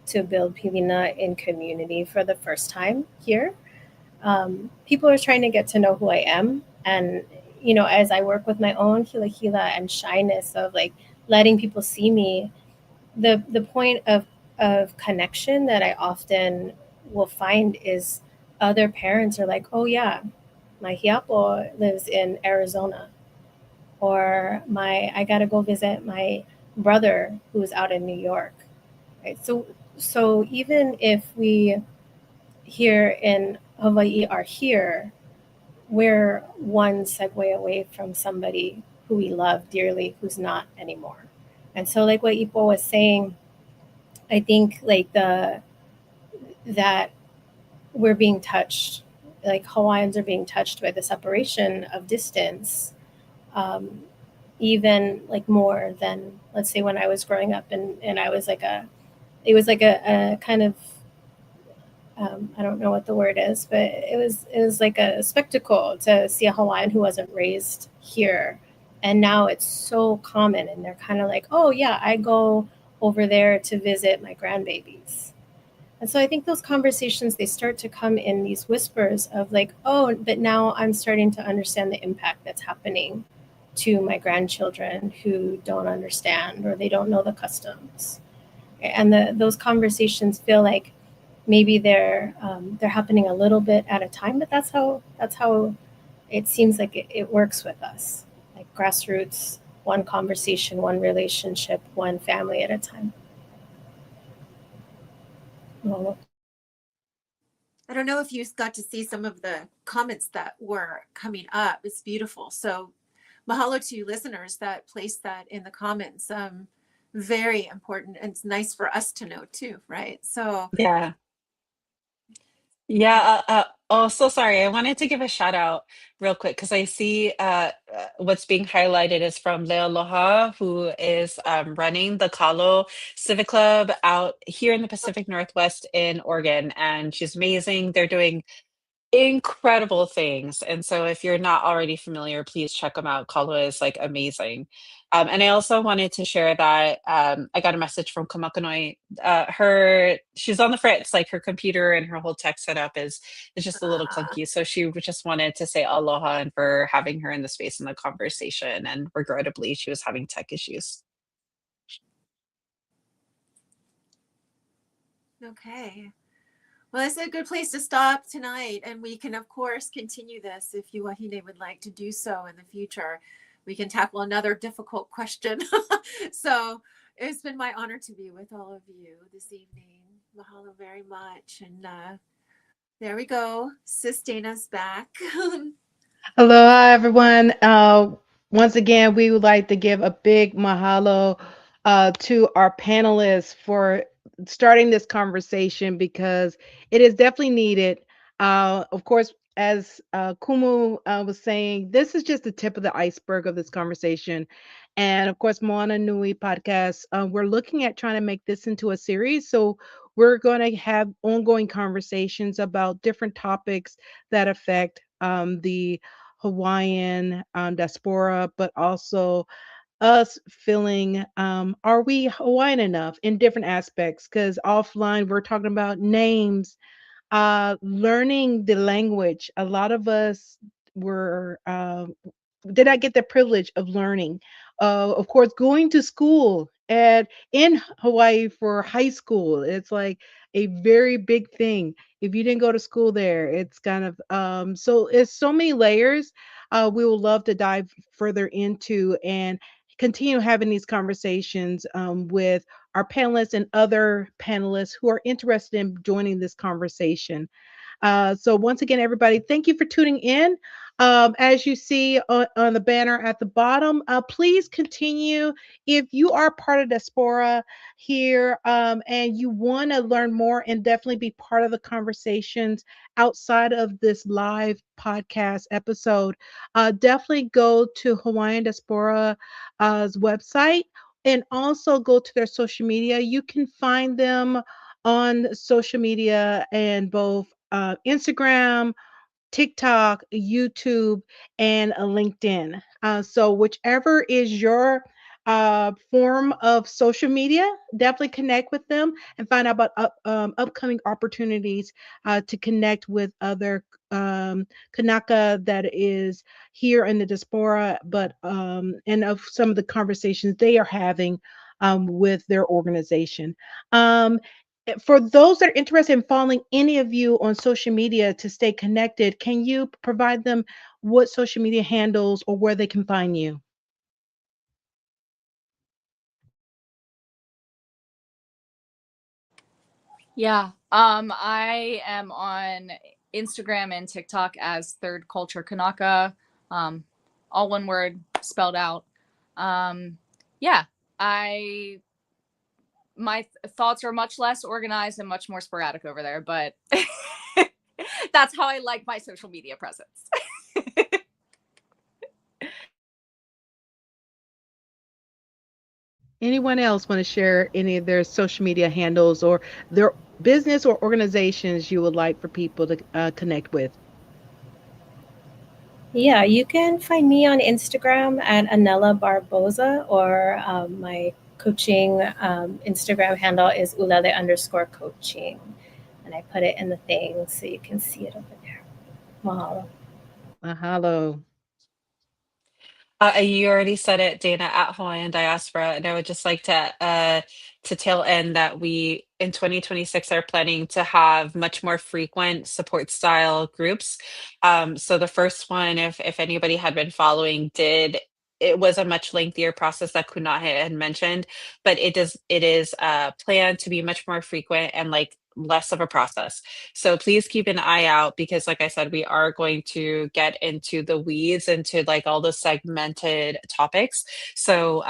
G: to build pilina in community for the first time here. People are trying to get to know who I am, and you know, as I work with my own hila hila and shyness of like letting people see me, the point of connection that I often will find is other parents are like, oh yeah, my hiapo lives in Arizona, or I gotta go visit my brother who's out in New York. Right. So even if we here in Hawaii are here, we're one segue away from somebody who we love dearly who's not anymore. And so like what Ipo was saying, I think like that we're being touched, like Hawaiians are being touched by the separation of distance, even like more than, let's say, when I was growing up, and I was like it was like a kind of I don't know what the word is, but it was like a spectacle to see a Hawaiian who wasn't raised here. And now it's so common, and they're kind of like, oh yeah, I go over there to visit my grandbabies. And so I think those conversations, they start to come in these whispers of like, oh, but now I'm starting to understand the impact that's happening to my grandchildren who don't understand or they don't know the customs. And those conversations feel like maybe they're happening a little bit at a time, but that's how it seems like it works with us, like grassroots, one conversation, one relationship, one family at a time. Oh.
C: I don't know if you got to see some of the comments that were coming up. It's beautiful. So mahalo to you listeners that placed that in the comments. Very important. And it's nice for us to know too, right? So
D: Yeah. Yeah. Oh, so sorry. I wanted to give a shout out real quick because I see what's being highlighted is from Lealoha, who is running the Kalo Civic Club out here in the Pacific Northwest in Oregon. And she's amazing. They're doing incredible things. And so if you're not already familiar, please check them out. Kahlua is like amazing. And I also wanted to share that I got a message from Kamakanoe. She's on the fritz, like her computer and her whole tech setup is just a little clunky. So she just wanted to say aloha and for having her in the space in the conversation. And regrettably, she was having tech issues.
C: okay. Well, it's a good place to stop tonight. And we can, of course, continue this if you, Wahine, would like to do so in the future. We can tackle another difficult question. So it's been my honor to be with all of you this evening. Mahalo very much. And there we go. Sis Dana's back.
B: Aloha, everyone. Once again, we would like to give a big mahalo to our panelists for starting this conversation because it is definitely needed. Of course, as Kumu was saying, this is just the tip of the iceberg of this conversation. And of course, Moana Nui Podcast, we're looking at trying to make this into a series. So we're going to have ongoing conversations about different topics that affect the Hawaiian diaspora, but also us feeling are we Hawaiian enough in different aspects? Because offline, we're talking about names, learning the language. A lot of us were did not get the privilege of learning. Of course, going to school at in Hawaii for high school, it's like a very big thing. If you didn't go to school there, it's kind of so it's so many layers. We would love to dive further into and continue having these conversations with our panelists and other panelists who are interested in joining this conversation. So once again, everybody, thank you for tuning in. As you see on the banner at the bottom, please continue. If you are part of Diaspora here and you want to learn more and definitely be part of the conversations outside of this live podcast episode, definitely go to Hawaiian Diaspora's website and also go to their social media. You can find them on social media and both Instagram, TikTok, YouTube, and LinkedIn. So whichever is your form of social media, definitely connect with them and find out about upcoming opportunities to connect with other Kanaka that is here in the diaspora, but and of some of the conversations they are having with their organization. For those that are interested in following any of you on social media to stay connected, can you provide them what social media handles or where they can find you?
E: Yeah. I am on Instagram and TikTok as Third Culture Kanaka. All one word spelled out. Yeah. My thoughts are much less organized and much more sporadic over there, but that's how I like my social media presence.
B: Anyone else want to share any of their social media handles or their business or organizations you would like for people to connect with?
G: Yeah, you can find me on Instagram at Anela Barboza, or my coaching Instagram handle is Ulele_coaching. And I put it in the thing so you can see it over there. Mahalo.
B: Mahalo.
D: You already said it, Dana, at Hawaiian Diaspora, and I would just like to tail end that we in 2026 are planning to have much more frequent support style groups. So the first one, if anybody had been following, it was a much lengthier process that Kunahe had mentioned, but it is planned to be much more frequent and like less of a process. So please keep an eye out because like I said, we are going to get into the weeds, into like all the segmented topics. So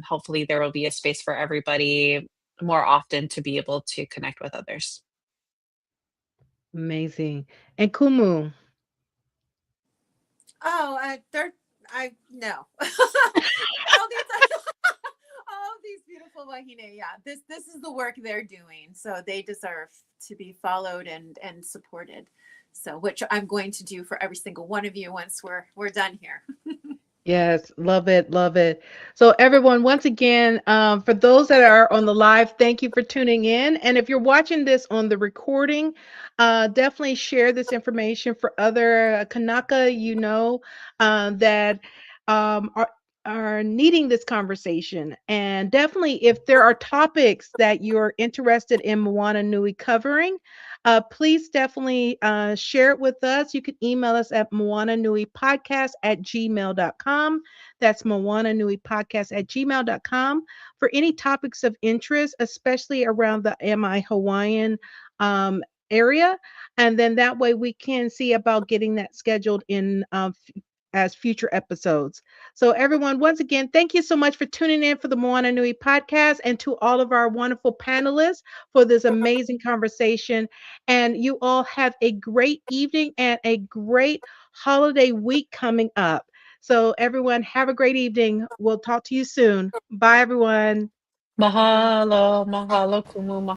D: hopefully there will be a space for everybody more often to be able to connect with others.
B: Amazing. And Kumu.
C: Oh, no. All these beautiful wahine. Yeah, this is the work they're doing, so they deserve to be followed and supported. So, which I'm going to do for every single one of you once we're done here.
B: Yes, love it, love it. So everyone, once again, for those that are on the live, thank you for tuning in. And if you're watching this on the recording, definitely share this information for other Kanaka that are needing this conversation. And definitely, if there are topics that you're interested in Moana Nui covering, please definitely share it with us. You can email us at moananuipodcast@gmail.com. That's moananuipodcast@gmail.com for any topics of interest, especially around the Am I Hawaiian area. And then that way we can see about getting that scheduled in as future episodes. So everyone, once again, thank you so much for tuning in for the Moana Nui podcast, and to all of our wonderful panelists for this amazing conversation. And you all have a great evening and a great holiday week coming up. So everyone, have a great evening. We'll talk to you soon. Bye, everyone.
D: Mahalo, mahalo, Kumu.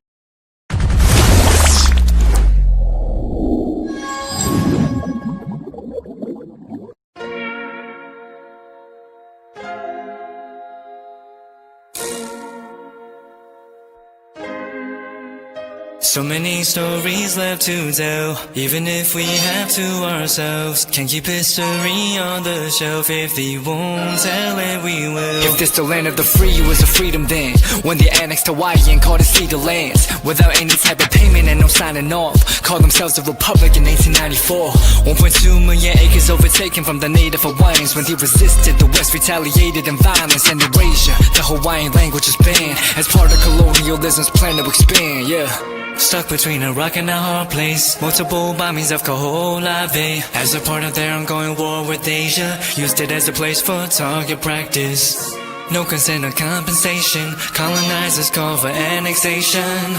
H: So many stories left to tell, even if we have to ourselves. Can't keep history on the shelf. If they won't tell it, we will.
I: If this the land of the free, it was a freedom then, when they annexed Hawaii and called it Cedar Lands, without any type of payment and no signing off. Called themselves a republic in 1894. 1.2 million acres overtaken from the native Hawaiians. When they resisted, the West retaliated in violence and erasure. The Hawaiian language is banned as part of colonialism's plan to expand, yeah.
H: Stuck between a rock and a hard place. Multiple bombings of Kaho'olawe as a part of their ongoing war with Asia. Used it as a place for target practice. No consent or compensation. Colonizers call for annexation.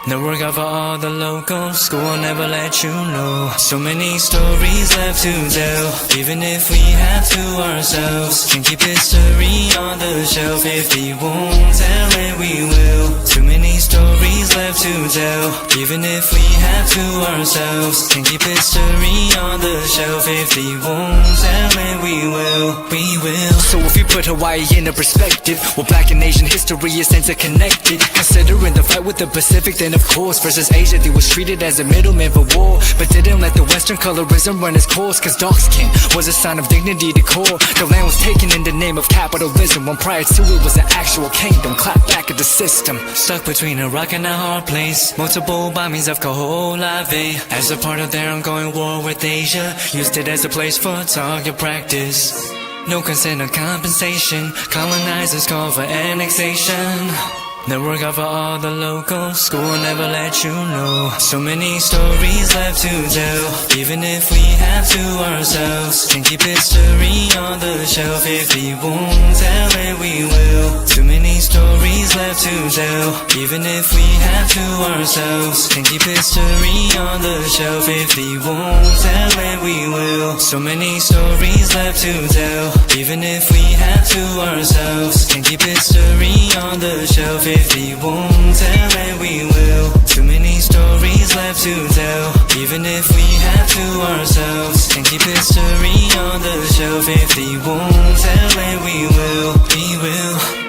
H: No work out for all the locals. School will never let you know. So many stories left to tell, even if we have to ourselves. Can't keep history on the shelf. If they won't tell it, we will. Too many stories left to tell, even if we have to ourselves. Can't keep history on the shelf. If they won't tell it, we will. We will.
I: So if you put Hawaii in a perspective, well, Black and Asian history is interconnected. Considering the fight with the Pacific, then of course, versus Asia, they was treated as a middleman for war, but didn't let the Western colorism run its course, cause dark skin was a sign of dignity to core. The land was taken in the name of capitalism, when prior to it was an actual kingdom. Clap back at the system.
H: Stuck between a rock and a hard place. Multiple bombings of Kaho'olawe as a part of their ongoing war with Asia. Used it as a place for target practice. No consent or compensation. Colonizers call for annexation. Network out for all the locals. School will never let you know. So many stories left to tell. Even if we have to ourselves, can keep history on the shelf. If we won't tell it, we will. Too many stories left to tell. Even if we have to ourselves, can keep history on the shelf. If we won't tell it, we will. So many stories left to tell. Even if we have to ourselves, can keep history on the shelf. If we won't tell it, we will. Too many stories left to tell. Even if we have to ourselves, can keep history on the shelf. If we won't tell it, we will. We will.